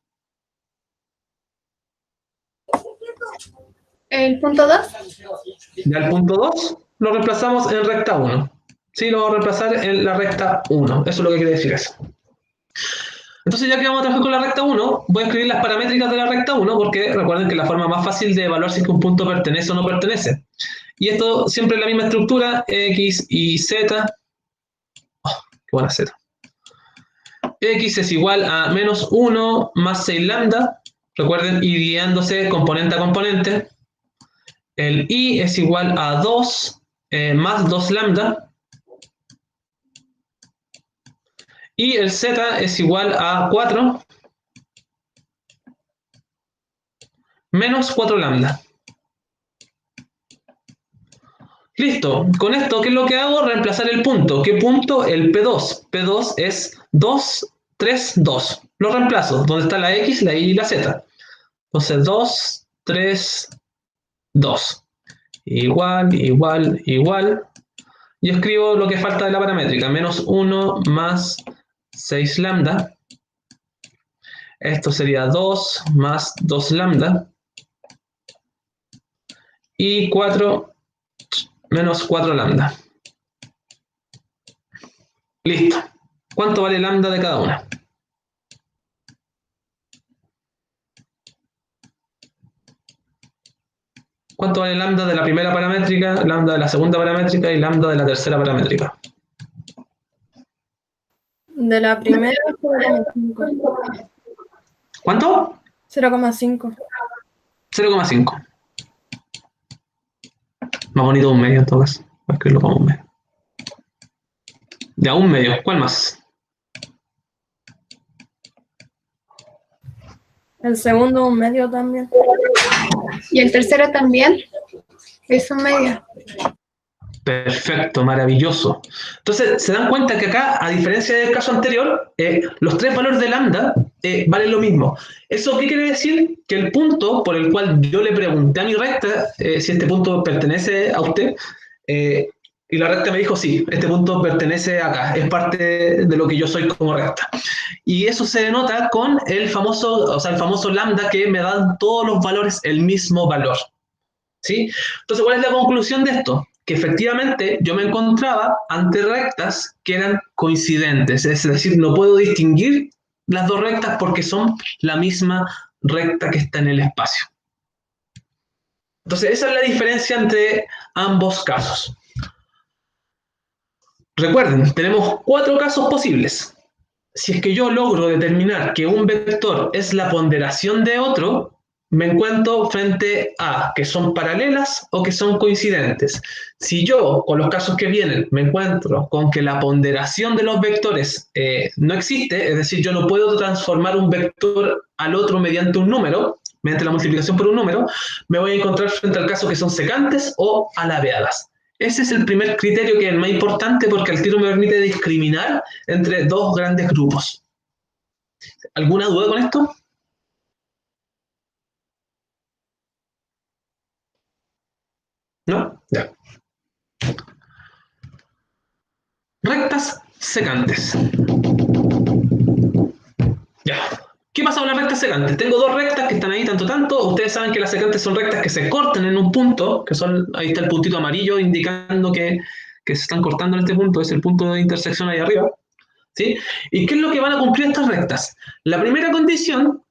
B: el punto 2,
A: Ya el punto 2 lo reemplazamos en recta 1. Sí, lo vamos a reemplazar en la recta 1. Eso es lo que quiere decir eso. Entonces, ya que vamos a trabajar con la recta 1, voy a escribir las paramétricas de la recta 1, porque recuerden que es la forma más fácil de evaluar si es que un punto pertenece o no pertenece. Y esto siempre es la misma estructura, x y z. Oh, qué buena z. X es igual a menos 1 más 6 lambda. Recuerden, y guiándose componente a componente. El y es igual a 2 más 2 lambda. Y el z es igual a 4 menos 4 lambda. Listo. Con esto, ¿qué es lo que hago? Reemplazar el punto. ¿Qué punto? El P2. P2 es 2, 3, 2. Lo reemplazo. ¿Dónde está la X, la Y y la Z? Entonces, 2, 3, 2. Igual, igual, igual. Y escribo lo que falta de la paramétrica. Menos 1 más 6 lambda. Esto sería 2 más 2 lambda. Y 4 menos 4 lambda. Listo. ¿Cuánto vale lambda de cada una? ¿Cuánto vale lambda de la primera paramétrica, lambda de la segunda paramétrica y lambda de la tercera paramétrica?
C: De la primera, 0,5.
A: ¿Cuánto?
C: 0,5.
A: 0,5. Más bonito un medio en todo caso. Voy a escribirlo como un medio. Ya, un medio. ¿Cuál más?
C: El segundo, 1/2 también.
B: Y el tercero también es un medio.
A: Perfecto, maravilloso. Entonces, se dan cuenta que acá, a diferencia del caso anterior, los tres valores de lambda valen lo mismo. ¿Eso qué quiere decir? Que el punto por el cual yo le pregunté a mi recta si este punto pertenece a usted, y la recta me dijo, sí, este punto pertenece acá, es parte de lo que yo soy como recta. Y eso se denota con el famoso lambda que me dan todos los valores el mismo valor. ¿Sí? Entonces, ¿cuál es la conclusión de esto? Que efectivamente yo me encontraba ante rectas que eran coincidentes, es decir, no puedo distinguir las dos rectas porque son la misma recta que está en el espacio. Entonces, esa es la diferencia entre ambos casos. Recuerden, tenemos 4 casos posibles. Si es que yo logro determinar que un vector es la ponderación de otro, me encuentro frente a que son paralelas o que son coincidentes. Si yo, con los casos que vienen, me encuentro con que la ponderación de los vectores no existe, es decir, yo no puedo transformar un vector al otro mediante un número, mediante la multiplicación por un número, me voy a encontrar frente al caso que son secantes o alabeadas. Ese es el primer criterio que es el más importante porque al tiro me permite discriminar entre dos grandes grupos. ¿Alguna duda con esto? ¿No? Ya. Rectas secantes. Ya. ¿Qué pasa con las rectas secantes? Tengo dos rectas que están ahí tanto. Ustedes saben que las secantes son rectas que se cortan en un punto, que son, ahí está el puntito amarillo indicando que se están cortando en este punto, es el punto de intersección ahí arriba. ¿Sí? ¿Y qué es lo que van a cumplir estas rectas? La primera condición,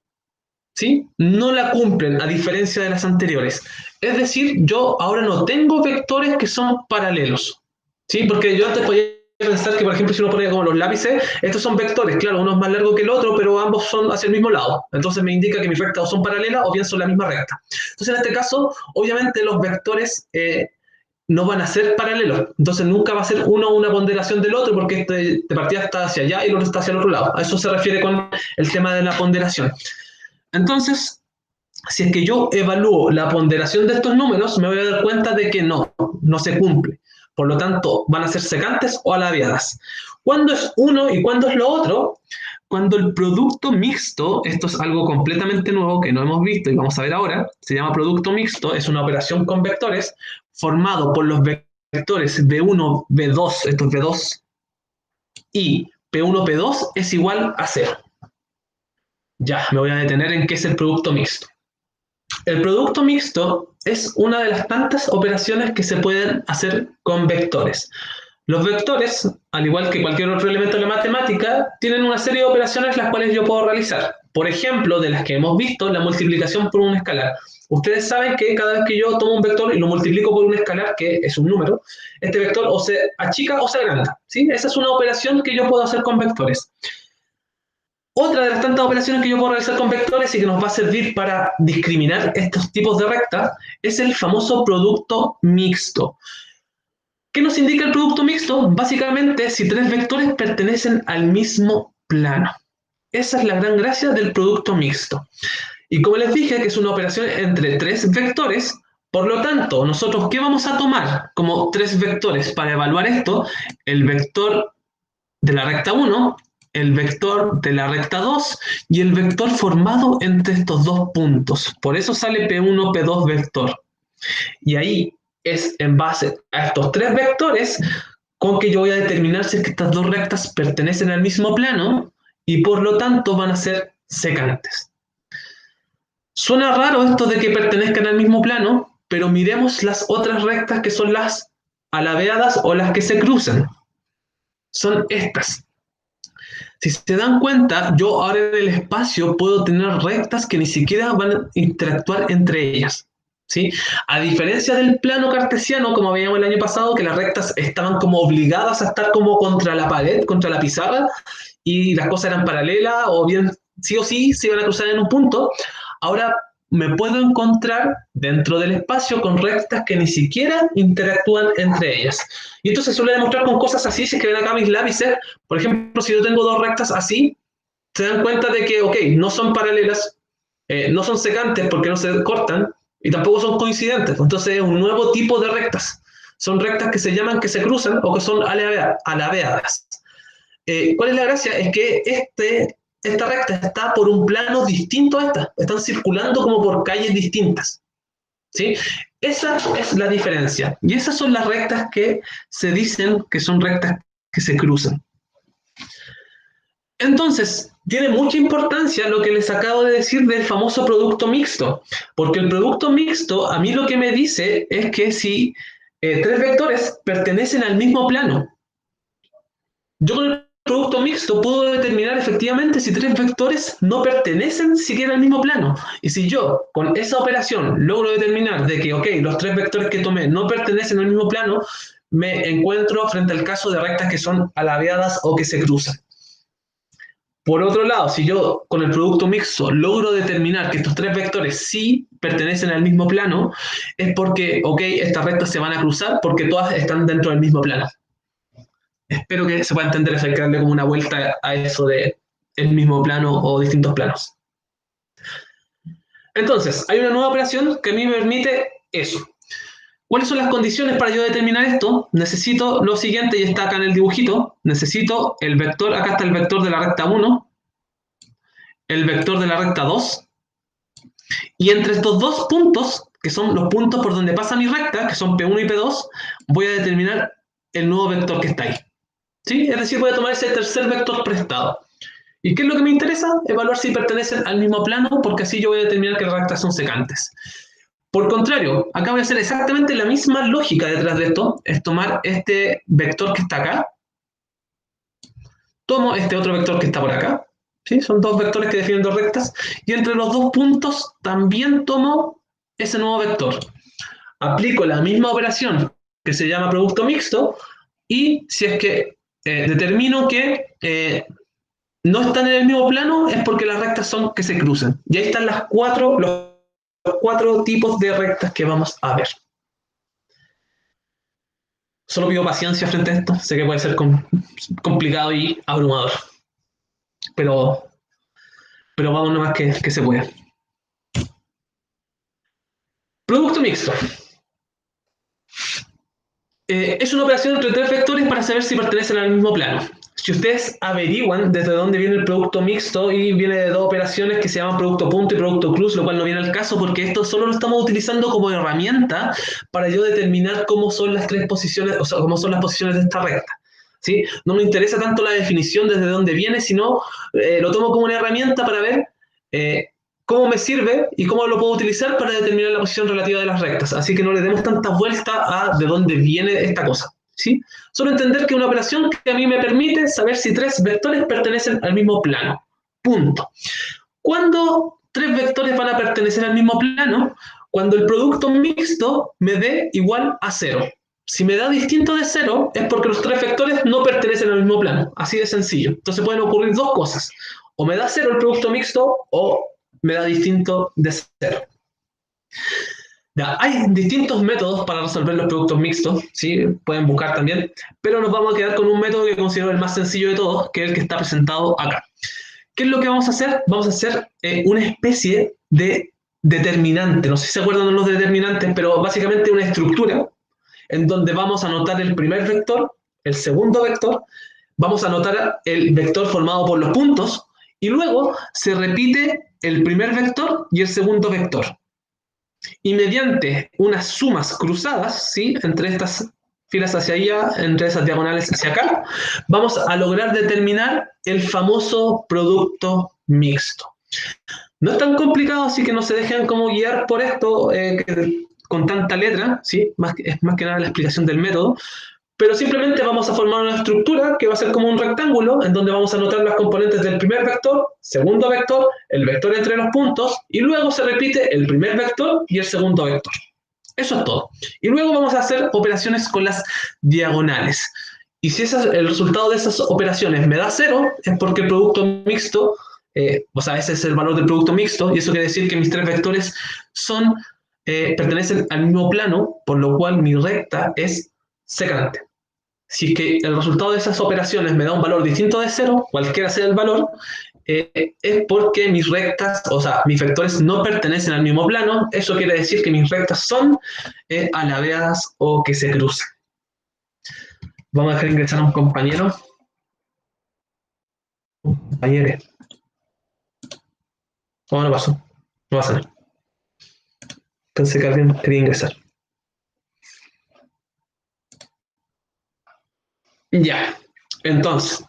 A: ¿sí? No la cumplen, a diferencia de las anteriores. Es decir, yo ahora no tengo vectores que son paralelos, ¿sí? Porque yo antes podía pensar que, por ejemplo, si uno ponía como los lápices, estos son vectores, claro, uno es más largo que el otro, pero ambos son hacia el mismo lado. Entonces me indica que mis rectas o son paralelas o bien son la misma recta. Entonces, en este caso, obviamente los vectores no van a ser paralelos. Entonces nunca va a ser uno una ponderación del otro porque este de partida está hacia allá y el otro está hacia el otro lado. A eso se refiere con el tema de la ponderación. Entonces, si es que yo evalúo la ponderación de estos números, me voy a dar cuenta de que no se cumple. Por lo tanto, van a ser secantes o alabeadas. ¿Cuándo es uno y cuándo es lo otro? Cuando el producto mixto, esto es algo completamente nuevo que no hemos visto y vamos a ver ahora, se llama producto mixto, es una operación con vectores formado por los vectores B1, B2, esto es B2, y P1, P2 es igual a 0. Ya, me voy a detener en qué es el producto mixto. El producto mixto es una de las tantas operaciones que se pueden hacer con vectores. Los vectores, al igual que cualquier otro elemento de la matemática, tienen una serie de operaciones las cuales yo puedo realizar. Por ejemplo, de las que hemos visto, la multiplicación por un escalar. Ustedes saben que cada vez que yo tomo un vector y lo multiplico por un escalar, que es un número, este vector o se achica o se agranda, ¿sí? Esa es una operación que yo puedo hacer con vectores. Otra de las tantas operaciones que yo puedo realizar con vectores y que nos va a servir para discriminar estos tipos de rectas es el famoso producto mixto. ¿Qué nos indica el producto mixto? Básicamente, si tres vectores pertenecen al mismo plano. Esa es la gran gracia del producto mixto. Y como les dije, que es una operación entre tres vectores, por lo tanto, nosotros, ¿qué vamos a tomar como tres vectores para evaluar esto? El vector de la recta 1, el vector de la recta 2 y el vector formado entre estos dos puntos. Por eso sale P1, P2 vector. Y ahí es en base a estos tres vectores con que yo voy a determinar si es que estas dos rectas pertenecen al mismo plano y por lo tanto van a ser secantes. Suena raro esto de que pertenezcan al mismo plano, pero miremos las otras rectas que son las alabeadas o las que se cruzan. Son estas. Si se dan cuenta, yo ahora en el espacio puedo tener rectas que ni siquiera van a interactuar entre ellas, ¿sí? A diferencia del plano cartesiano, como veíamos el año pasado, que las rectas estaban como obligadas a estar como contra la pared, contra la pizarra, y las cosas eran paralelas, o bien sí o sí se iban a cruzar en un punto, ahora me puedo encontrar dentro del espacio con rectas que ni siquiera interactúan entre ellas. Y esto se suele demostrar con cosas así, si es que ven acá mis lápices, por ejemplo, si yo tengo dos rectas así, se dan cuenta de que, ok, no son paralelas, no son secantes porque no se cortan, y tampoco son coincidentes. Entonces es un nuevo tipo de rectas. Son rectas que se llaman que se cruzan o que son alabeadas. ¿Cuál es la gracia? Es que esta recta está por un plano distinto a esta. Están circulando como por calles distintas, ¿sí? Esa es la diferencia. Y esas son las rectas que se dicen que son rectas que se cruzan. Entonces, tiene mucha importancia lo que les acabo de decir del famoso producto mixto, porque el producto mixto a mí lo que me dice es que si tres vectores pertenecen al mismo plano, yo con el producto mixto puedo determinar efectivamente si tres vectores no pertenecen siquiera al mismo plano. Y si yo con esa operación logro determinar de que, ok, los tres vectores que tomé no pertenecen al mismo plano, me encuentro frente al caso de rectas que son alabeadas o que se cruzan. Por otro lado, si yo con el producto mixto logro determinar que estos tres vectores sí pertenecen al mismo plano, es porque, ok, estas rectas se van a cruzar porque todas están dentro del mismo plano. Espero que se pueda entender eso, hay que darle como una vuelta a eso de el mismo plano o distintos planos. Entonces, hay una nueva operación que a mí me permite eso. ¿Cuáles son las condiciones para yo determinar esto? Necesito lo siguiente, y está acá en el dibujito. Necesito el vector, acá está el vector de la recta 1, el vector de la recta 2, y entre estos dos puntos, que son los puntos por donde pasa mi recta, que son P1 y P2, voy a determinar el nuevo vector que está ahí. ¿Sí? Es decir, voy a tomar ese tercer vector prestado. ¿Y qué es lo que me interesa? Evaluar si pertenecen al mismo plano, porque así yo voy a determinar que las rectas son secantes. Por contrario, acá voy a hacer exactamente la misma lógica detrás de esto, es tomar este vector que está acá, tomo este otro vector que está por acá, ¿sí? Son dos vectores que definen dos rectas, y entre los dos puntos también tomo ese nuevo vector. Aplico la misma operación que se llama producto mixto, y si es que determino que no están en el mismo plano, es porque las rectas son que se cruzan. Y ahí están los cuatro tipos de rectas que vamos a ver. Solo pido paciencia frente a esto. Sé que puede ser complicado y abrumador. Pero vamos nomás que se puede. Producto mixto. Es una operación entre tres vectores para saber si pertenecen al mismo plano. Si ustedes averiguan desde dónde viene el producto mixto, y viene de dos operaciones que se llaman producto punto y producto cruz, lo cual no viene al caso porque esto solo lo estamos utilizando como herramienta para yo determinar cómo son las tres posiciones, o sea, cómo son las posiciones de esta recta. ¿Sí? No me interesa tanto la definición desde dónde viene, sino lo tomo como una herramienta para ver cómo me sirve y cómo lo puedo utilizar para determinar la posición relativa de las rectas. Así que no le demos tanta vuelta a de dónde viene esta cosa. ¿sí? Solo entender que una operación que a mí me permite saber si tres vectores pertenecen al mismo plano. Punto. ¿Cuándo tres vectores van a pertenecer al mismo plano? Cuando el producto mixto me dé igual a 0. Si me da distinto de 0, es porque los tres vectores no pertenecen al mismo plano. Así de sencillo. Entonces pueden ocurrir dos cosas. O me da 0 el producto mixto, o me da distinto de 0. Ya, hay distintos métodos para resolver los productos mixtos, ¿sí? Pueden buscar también, pero nos vamos a quedar con un método que considero el más sencillo de todos, que es el que está presentado acá. ¿Qué es lo que vamos a hacer? Vamos a hacer una especie de determinante. No sé si se acuerdan de los determinantes, pero básicamente una estructura en donde vamos a anotar el primer vector, el segundo vector, vamos a anotar el vector formado por los puntos, y luego se repite el primer vector y el segundo vector. Y mediante unas sumas cruzadas, ¿sí?, entre estas filas hacia allá, entre esas diagonales hacia acá, vamos a lograr determinar el famoso producto mixto. No es tan complicado, así que no se dejen como guiar por esto con tanta letra, ¿sí? Es más que nada la explicación del método, pero simplemente vamos a formar una estructura que va a ser como un rectángulo, en donde vamos a anotar las componentes del primer vector, segundo vector, el vector entre los puntos, y luego se repite el primer vector y el segundo vector. Eso es todo. Y luego vamos a hacer operaciones con las diagonales. Y si el resultado de esas operaciones me da 0, es porque el producto mixto, o sea, ese es el valor del producto mixto, y eso quiere decir que mis tres vectores pertenecen al mismo plano, por lo cual mi recta es secante. Si es que el resultado de esas operaciones me da un valor distinto de 0, cualquiera sea el valor, es porque mis rectas, o sea, mis vectores no pertenecen al mismo plano. Eso quiere decir que mis rectas son alabeadas o que se cruzan. Vamos a dejar ingresar a un compañero. Compañero. Oh, no pasó. No pasa nada. Pensé que alguien quería ingresar. Ya. Entonces,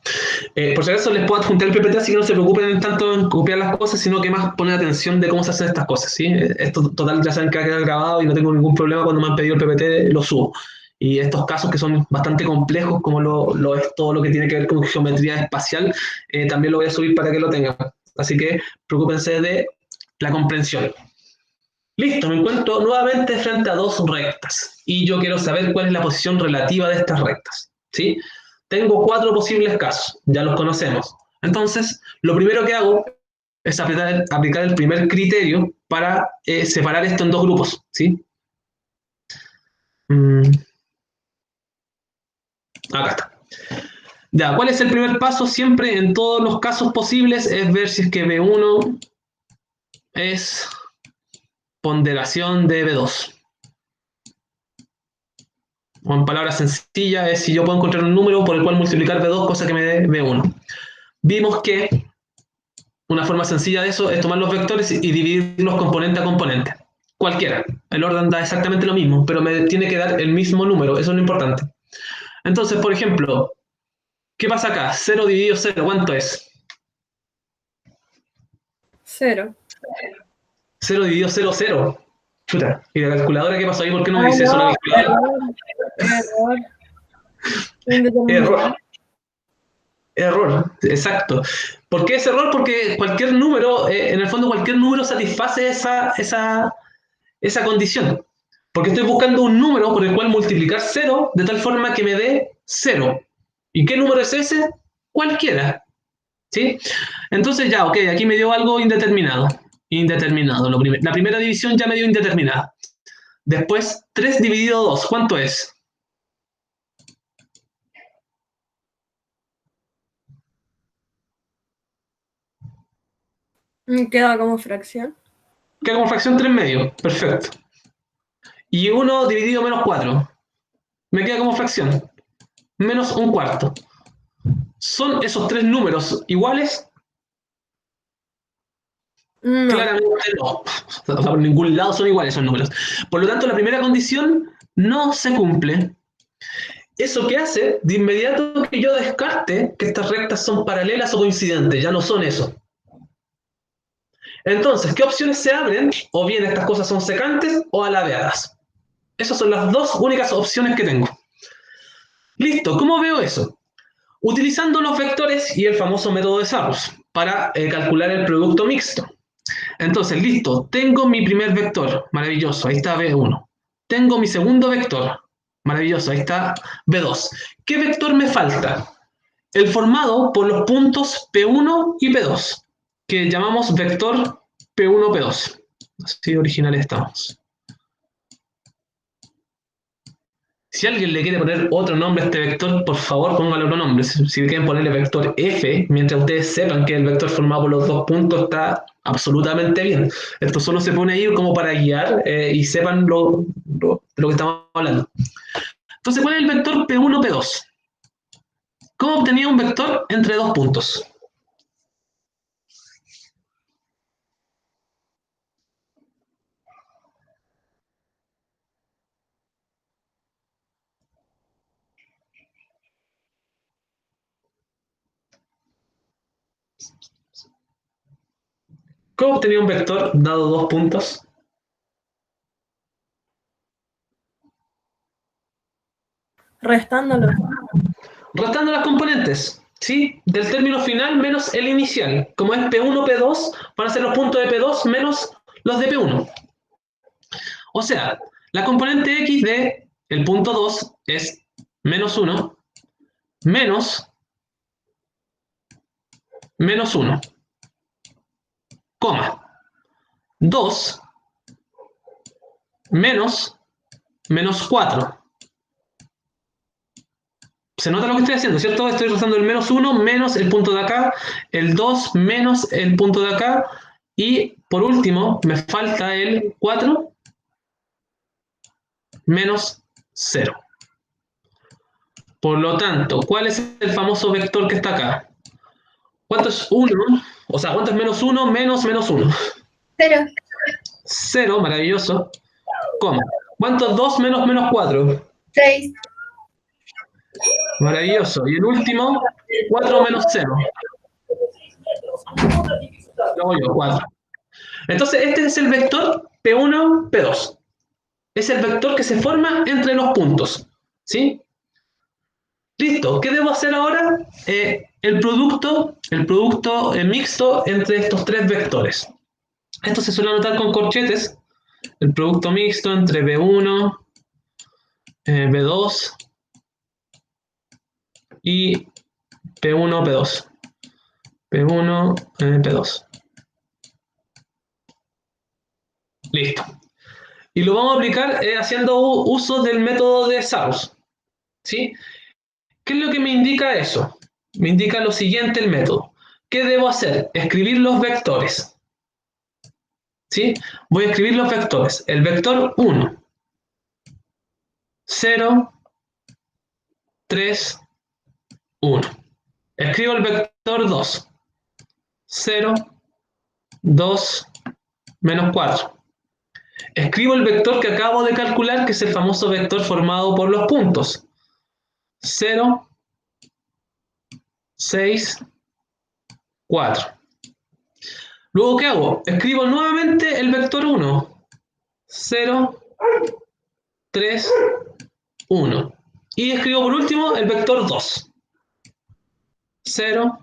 A: por si acaso les puedo adjuntar el PPT, así que no se preocupen tanto en copiar las cosas, sino que más poner atención de cómo se hacen estas cosas, ¿sí? Esto total ya saben que va a quedar grabado y no tengo ningún problema cuando me han pedido el PPT, lo subo. Y estos casos que son bastante complejos, como lo es todo lo que tiene que ver con geometría espacial, también lo voy a subir para que lo tengan. Así que preocúpense de la comprensión. Listo, me encuentro nuevamente frente a dos rectas y yo quiero saber cuál es la posición relativa de estas rectas, ¿sí? Tengo 4 posibles casos, ya los conocemos. Entonces, lo primero que hago es aplicar el primer criterio para separar esto en dos grupos, ¿sí? Acá está. Ya, ¿cuál es el primer paso? Siempre en todos los casos posibles es ver si es que B1 es ponderación de B2. O en palabras sencillas, es si yo puedo encontrar un número por el cual multiplicar B2, cosa que me dé B1. Vimos que una forma sencilla de eso es tomar los vectores y dividirlos componente a componente. Cualquiera. El orden da exactamente lo mismo, pero me tiene que dar el mismo número. Eso es lo importante. Entonces, por ejemplo, ¿qué pasa acá? 0 dividido 0, ¿cuánto es?
C: 0.
A: 0 dividido 0, 0. Chuta. ¿Y la calculadora qué pasó ahí? ¿Por qué no me dice eso la calculadora? Error. Error, exacto. ¿Por qué es error? Porque cualquier número, en el fondo cualquier número satisface esa condición. Porque estoy buscando un número por el cual multiplicar 0 de tal forma que me dé 0. ¿Y qué número es ese? Cualquiera. ¿Sí? Entonces ya, ok, aquí me dio algo indeterminado. Indeterminado. La primera división ya me dio indeterminada. Después, 3 dividido 2, ¿cuánto es?
C: Queda como fracción.
A: Queda como fracción 3 medios. Perfecto. Y 1 dividido menos 4. Me queda como fracción. Menos un cuarto. ¿Son esos tres números iguales?
C: No.
A: Claramente no. O sea, por ningún lado son iguales esos números. Por lo tanto, la primera condición no se cumple. ¿Eso qué hace? De inmediato que yo descarte que estas rectas son paralelas o coincidentes. Ya no son eso. Entonces, ¿qué opciones se abren? O bien estas cosas son secantes o alabeadas. Esas son las dos únicas opciones que tengo. Listo, ¿cómo veo eso? Utilizando los vectores y el famoso método de Sarrus para calcular el producto mixto. Entonces, listo, tengo mi primer vector, maravilloso, ahí está B1. Tengo mi segundo vector, maravilloso, ahí está B2. ¿Qué vector me falta? El formado por los puntos P1 y P2, que llamamos vector P1-P2. Así originales estamos. Si alguien le quiere poner otro nombre a este vector, por favor póngale otro nombre. Si quieren ponerle vector F, mientras ustedes sepan que el vector formado por los dos puntos está absolutamente bien. Esto solo se pone ahí como para guiar y sepan de lo que estamos hablando. Entonces, ¿cuál es el vector P1-P2? ¿Cómo obtenía un vector entre dos puntos? ¿Cómo obtenía un vector dado dos puntos?
C: Restándolo.
A: Restando las componentes, ¿sí? Del término final menos el inicial. Como es P1, P2, van a ser los puntos de P2 menos los de P1. O sea, la componente X de el punto 2 es menos 1, menos 1, coma, 2, menos 4. Se nota lo que estoy haciendo, ¿cierto? Estoy restando el menos 1 menos el punto de acá, el 2 menos el punto de acá, y por último me falta el 4 menos 0. Por lo tanto, ¿cuál es el famoso vector que está acá? ¿Cuánto es 1? O sea, ¿cuánto es menos 1 menos 1?
B: 0.
A: 0, maravilloso. ¿Cómo? ¿Cuánto es 2 menos 4?
B: 6.
A: Maravilloso. Y el último, 4 menos 0. Luego yo, 4. Entonces, este es el vector P1, P2. Es el vector que se forma entre los puntos. ¿Sí? Listo. ¿Qué debo hacer ahora? El producto mixto entre estos tres vectores. Esto se suele anotar con corchetes. El producto mixto entre B1, B2 y P1, P2. P1, P2. Listo. Y lo vamos a aplicar haciendo uso del método de Sarrus. ¿Sí? ¿Qué es lo que me indica eso? Me indica lo siguiente el método. ¿Qué debo hacer? Escribir los vectores. ¿Sí? Voy a escribir los vectores. El vector 1, 0, 3, 1. Escribo el vector 2, 0, 2, menos 4. Escribo el vector que acabo de calcular, que es el famoso vector formado por los puntos. 0, 6, 4. Luego, ¿qué hago? Escribo nuevamente el vector 1. 0, 3, 1. Y escribo por último el vector 2. 0,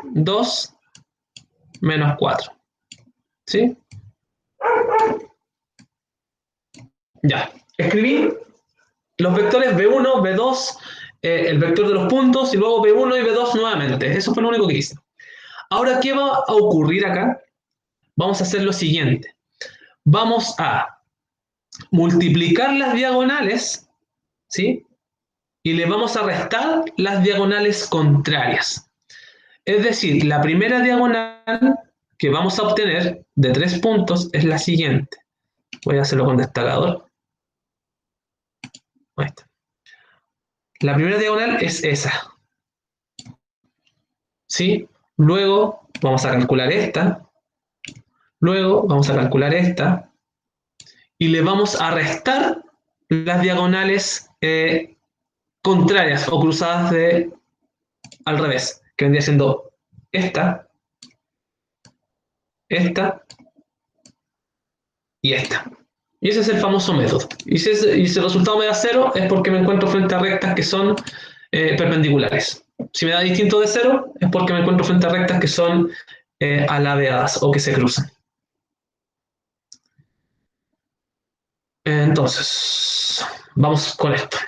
A: 2, menos 4. ¿Sí? Ya. Escribí los vectores B1, B2, el vector de los puntos, y luego B1 y B2 nuevamente. Eso fue lo único que hice. Ahora, ¿qué va a ocurrir acá? Vamos a hacer lo siguiente. Vamos a multiplicar las diagonales, ¿sí? Y le vamos a restar las diagonales contrarias. Es decir, la primera diagonal que vamos a obtener de 3 puntos es la siguiente. Voy a hacerlo con destacador. Ahí está. La primera diagonal es esa. ¿Sí? Luego vamos a calcular esta. Luego vamos a calcular esta. Y le vamos a restar las diagonales contrarias o cruzadas al revés, que vendría siendo esta, esta y esta. Y ese es el famoso método. Y si el resultado me da 0, es porque me encuentro frente a rectas que son perpendiculares. Si me da distinto de 0, es porque me encuentro frente a rectas que son alabeadas o que se cruzan. Entonces, vamos con esto.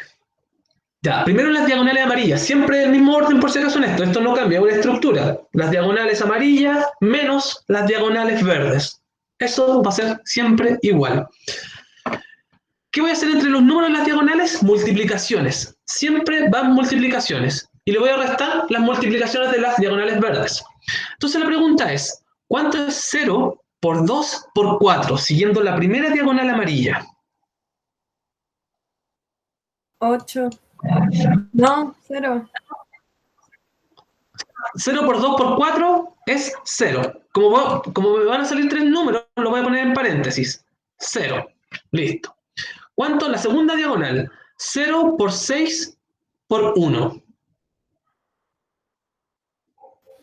A: Ya, primero las diagonales amarillas. Siempre el mismo orden por si acaso en esto. Esto no cambia, es una estructura. Las diagonales amarillas menos las diagonales verdes. Eso va a ser siempre igual. ¿Qué voy a hacer entre los números y las diagonales? Multiplicaciones. Siempre van multiplicaciones. Y le voy a restar las multiplicaciones de las diagonales verdes. Entonces la pregunta es, ¿cuánto es 0 por 2 por 4? Siguiendo la primera diagonal amarilla.
C: 8. No, 0.
A: 0 por 2 por 4 es 0. Como me van a salir tres números, lo voy a poner en paréntesis. 0. Listo. ¿Cuánto? La segunda diagonal. 0 por 6 por 1.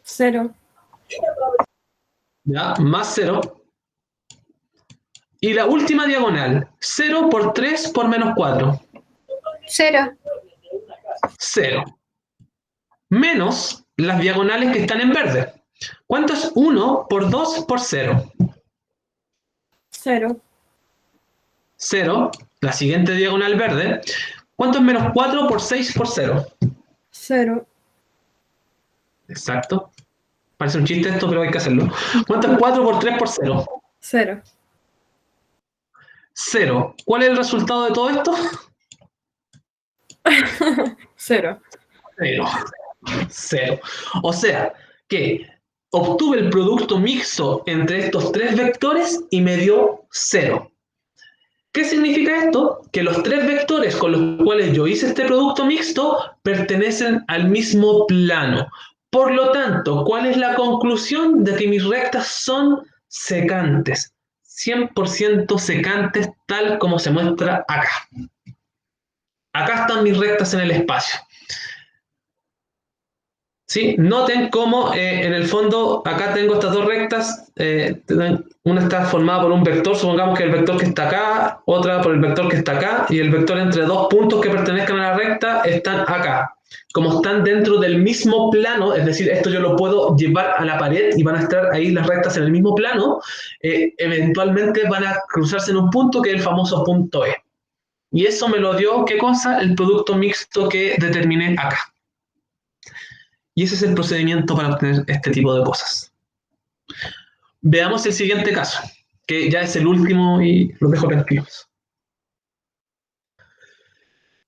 C: 0.
A: ¿Ya? Más 0. Y la última diagonal. 0 por 3 por menos 4.
B: 0.
A: 0. Menos las diagonales que están en verde. ¿Cuánto es 1 por 2 por 0?
C: 0.
A: 0. La siguiente diagonal verde. ¿Cuánto es menos 4 por 6 por 0?
C: 0.
A: Exacto. Parece un chiste esto, pero hay que hacerlo. ¿Cuánto es 4 por 3 por 0?
C: 0.
A: 0. ¿Cuál es el resultado de todo esto?
C: 0.
A: 0. 0. O sea, que obtuve el producto mixto entre estos tres vectores y me dio 0. ¿Qué significa esto? Que los tres vectores con los cuales yo hice este producto mixto pertenecen al mismo plano. Por lo tanto, ¿cuál es la conclusión? De que mis rectas son secantes. 100% secantes, tal como se muestra acá. Acá están mis rectas en el espacio. ¿Sí? Noten cómo en el fondo acá tengo estas dos rectas, una está formada por un vector, supongamos que el vector que está acá, otra por el vector que está acá, y el vector entre dos puntos que pertenezcan a la recta están acá. Como están dentro del mismo plano, es decir, esto yo lo puedo llevar a la pared y van a estar ahí las rectas en el mismo plano, eventualmente van a cruzarse en un punto que es el famoso punto E. Y eso me lo dio, ¿qué cosa? El producto mixto que determiné acá. Y ese es el procedimiento para obtener este tipo de cosas. Veamos el siguiente caso, que ya es el último y los dejo tranquilos.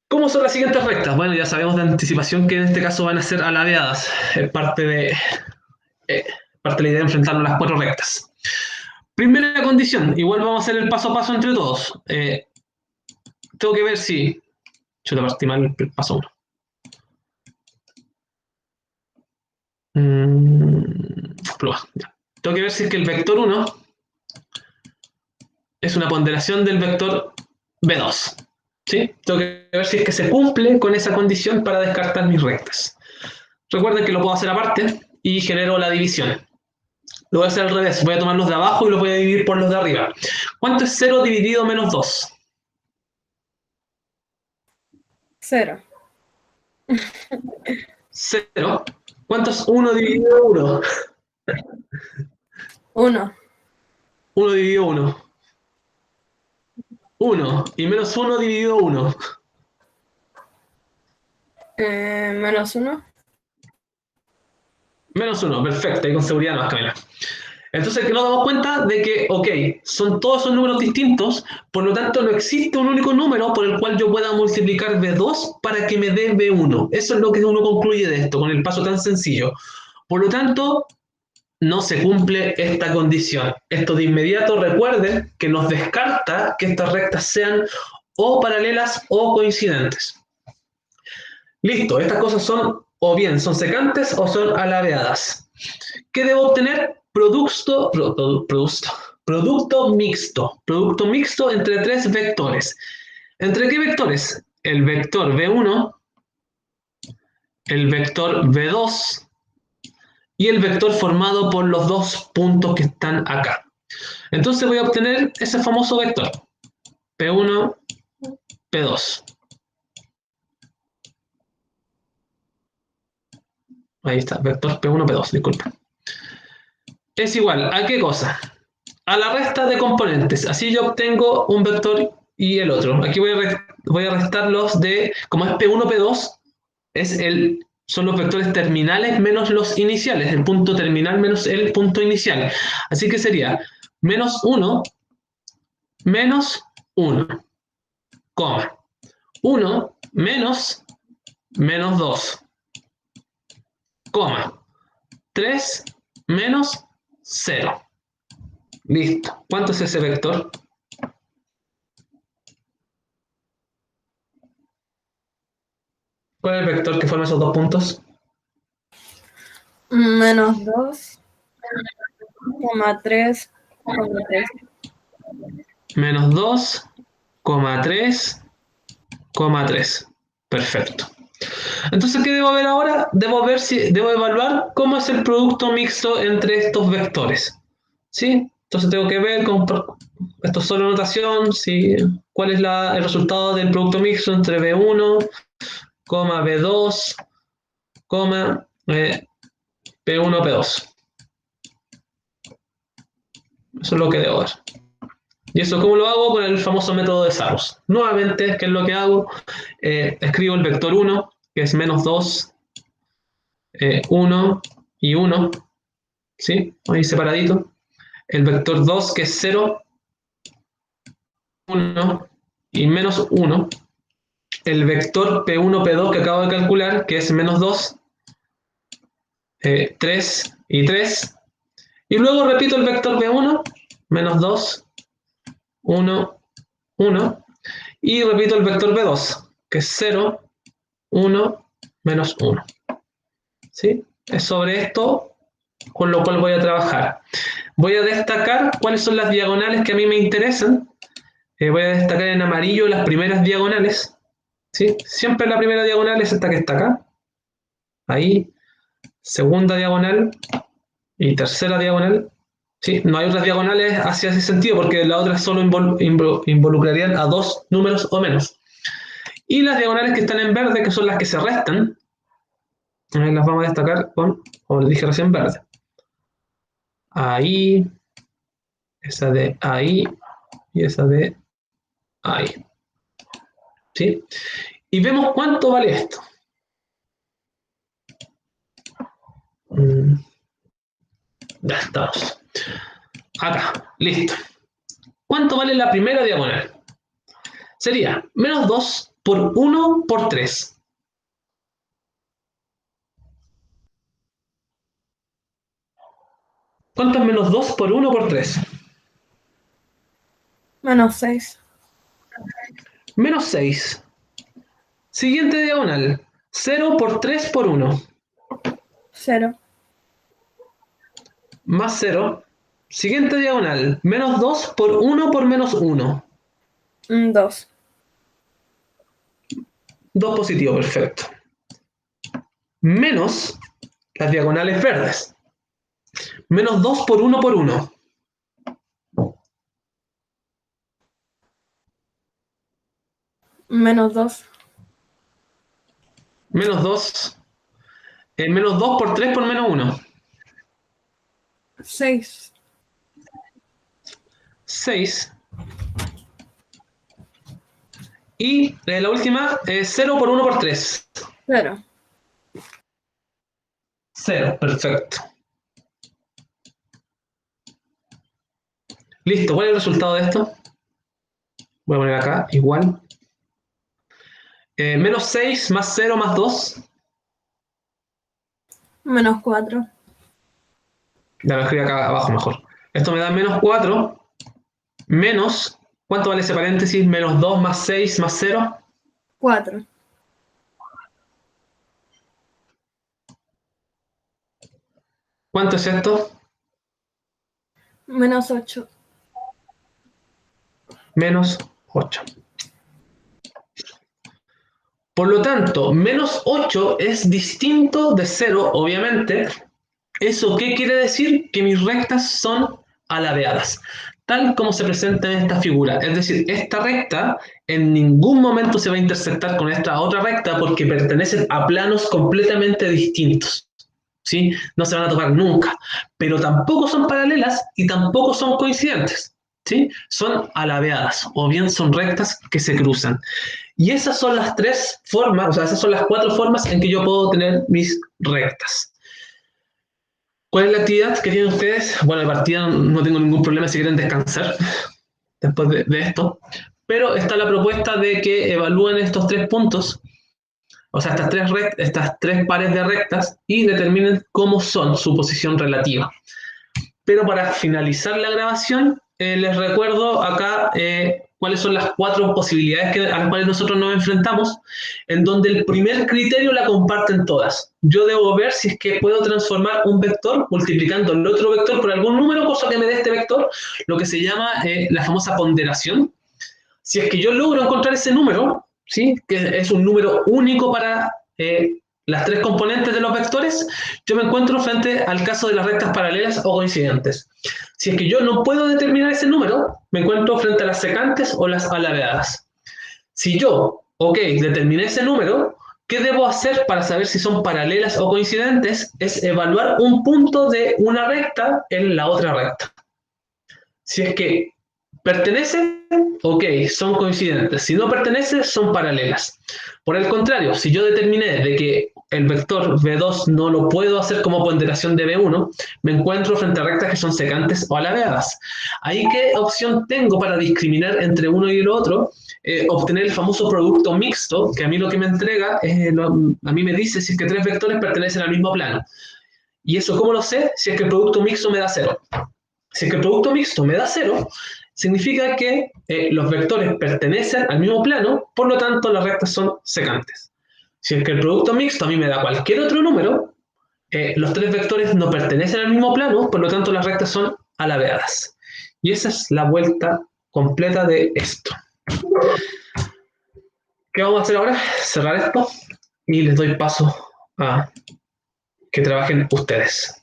A: ¿Cómo son las siguientes rectas? Bueno, ya sabemos de anticipación que en este caso van a ser alabeadas. Es parte de la idea de enfrentarnos a las cuatro rectas. Primera condición, igual vamos a hacer el paso a paso entre todos. Tengo que ver si... Yo te partí mal el paso 1. Prueba. Tengo que ver si es que el vector 1 es una ponderación del vector B2. ¿Sí? Tengo que ver si es que se cumple con esa condición para descartar mis rectas. Recuerden que lo puedo hacer aparte y genero la división. Lo voy a hacer al revés. Voy a tomar los de abajo y los voy a dividir por los de arriba. ¿Cuánto es 0 dividido menos 2?
C: 0.
A: 0. ¿Cuánto es 1 dividido 1?
C: 1.
A: 1 dividido 1. 1. Y menos 1 dividido 1.
C: Menos 1.
A: Menos 1, perfecto. Y con seguridad no vas a caminar. Entonces nos damos cuenta de que, ok, son todos esos números distintos, por lo tanto no existe un único número por el cual yo pueda multiplicar B2 para que me dé B1. Eso es lo que uno concluye de esto, con el paso tan sencillo. Por lo tanto, no se cumple esta condición. Esto de inmediato, recuerden que nos descarta que estas rectas sean o paralelas o coincidentes. Listo, estas cosas son o bien son secantes o son alabeadas. ¿Qué debo obtener? Producto mixto. Producto mixto entre tres vectores. ¿Entre qué vectores? El vector B1, el vector B2 y el vector formado por los dos puntos que están acá. Entonces voy a obtener ese famoso vector. P1, P2. Ahí está, vector P1, P2, disculpa. Es igual, ¿a qué cosa? A la resta de componentes. Así yo obtengo un vector y el otro. Aquí voy a restar los de, como es P1, P2, son los vectores terminales menos los iniciales, el punto terminal menos el punto inicial. Así que sería menos 1, menos 1, coma. 1 menos menos 2, coma. 3 menos 0. Listo. ¿Cuánto es ese vector? ¿Cuál es el vector que forma esos dos puntos?
C: Menos 2, 3, 3.
A: Menos 2, 3, 3. Perfecto. Entonces, ¿qué debo ver ahora? Debo evaluar cómo es el producto mixto entre estos vectores. ¿Sí? Entonces tengo que ver, esto es solo notación, ¿sí? Cuál es el resultado del producto mixto entre B1, B2, P1, P2. Eso es lo que debo ver. ¿Y eso cómo lo hago? Con el famoso método de Sarrus. Nuevamente, ¿qué es lo que hago? Escribo el vector 1, que es menos 2, 1 y 1, ¿sí? Ahí separadito. El vector 2, que es 0, 1 y menos 1. El vector P1, P2 que acabo de calcular, que es menos 2, 3 y 3. Y luego repito el vector B1, menos 2, 1, 1. Y repito el vector B2, que es 0, 1, menos 1. ¿Sí? Es sobre esto con lo cual voy a trabajar. Voy a destacar cuáles son las diagonales que a mí me interesan. Voy a destacar en amarillo las primeras diagonales. ¿Sí? Siempre la primera diagonal es esta que está acá. Ahí. Segunda diagonal y tercera diagonal. ¿Sí? No hay otras diagonales hacia ese sentido porque las otras solo involucrarían a dos números o menos. Y las diagonales que están en verde, que son las que se restan, las vamos a destacar con, como les dije recién, verde. Ahí, esa de ahí y esa de ahí. ¿Sí? Y vemos cuánto vale esto. Ya estamos. Acá, listo. ¿Cuánto vale la primera diagonal? Sería menos 2 por 1 por 3. ¿Cuánto es menos 2 por 1 por 3?
C: Menos 6.
A: Menos 6. Siguiente diagonal. 0 por 3 por 1.
C: 0.
A: Más 0. Siguiente diagonal. Menos 2 por 1 por menos 1.
C: 2.
A: 2 positivo, perfecto. Menos las diagonales verdes. Menos 2 por 1 por 1.
C: Menos 2.
A: Menos 2. Menos 2 por 3 por menos 1.
C: 6.
A: 6. Y la última, 0 por 1 por 3.
C: 0.
A: 0, perfecto. Listo, ¿cuál es el resultado de esto? Voy a poner acá, igual. Menos 6 más 0 más 2.
C: Menos 4.
A: Ya lo escribí acá abajo mejor. Esto me da menos 4 menos, ¿cuánto vale ese paréntesis? Menos 2 más 6 más 0.
C: 4.
A: ¿Cuánto es esto?
C: Menos 8.
A: Menos 8. Por lo tanto, menos 8 es distinto de 0, obviamente. ¿Eso qué quiere decir? Que mis rectas son alabeadas. tal como se presenta en esta figura. Es decir, esta recta en ningún momento se va a intersectar con esta otra recta porque pertenecen a planos completamente distintos. ¿Sí? No se van a tocar nunca, pero tampoco son paralelas y tampoco son coincidentes. ¿Sí? Son alabeadas o bien son rectas que se cruzan. Y esas son las tres formas, o sea, esas son las cuatro formas en que yo puedo tener mis rectas. ¿Cuál es la actividad que tienen ustedes? Bueno, de partida no tengo ningún problema si quieren descansar después de esto, pero está la propuesta de que evalúen estos 3 puntos, o sea, estas tres pares de rectas y determinen cómo son su posición relativa. Pero para finalizar la grabación, les recuerdo acá cuáles son las 4 posibilidades a las cuales nosotros nos enfrentamos, en donde el primer criterio la comparten todas. Yo debo ver si es que puedo transformar un vector multiplicando el otro vector por algún número, cosa que me dé este vector, lo que se llama la famosa ponderación. Si es que yo logro encontrar ese número, ¿sí? Que es un número único para las 3 componentes de los vectores, yo me encuentro frente al caso de las rectas paralelas o coincidentes. Si es que yo no puedo determinar ese número, me encuentro frente a las secantes o las alabeadas. Si yo, determiné ese número, ¿qué debo hacer para saber si son paralelas o coincidentes? Es evaluar un punto de una recta en la otra recta. Si es que pertenecen, son coincidentes. Si no pertenecen, son paralelas. Por el contrario, si yo determiné de que el vector V2 no lo puedo hacer como ponderación de V1, me encuentro frente a rectas que son secantes o alabeadas. ¿Ahí qué opción tengo para discriminar entre uno y el otro? Obtener el famoso producto mixto, que a mí lo que me entrega, a mí me dice si es que 3 vectores pertenecen al mismo plano. ¿Y eso cómo lo sé? Si es que el producto mixto me da 0. Si es que el producto mixto me da 0, significa que los vectores pertenecen al mismo plano, por lo tanto las rectas son secantes. Si es que el producto mixto a mí me da cualquier otro número, los 3 vectores no pertenecen al mismo plano, por lo tanto las rectas son alabeadas. Y esa es la vuelta completa de esto. ¿Qué vamos a hacer ahora? Cerrar esto y les doy paso a que trabajen ustedes.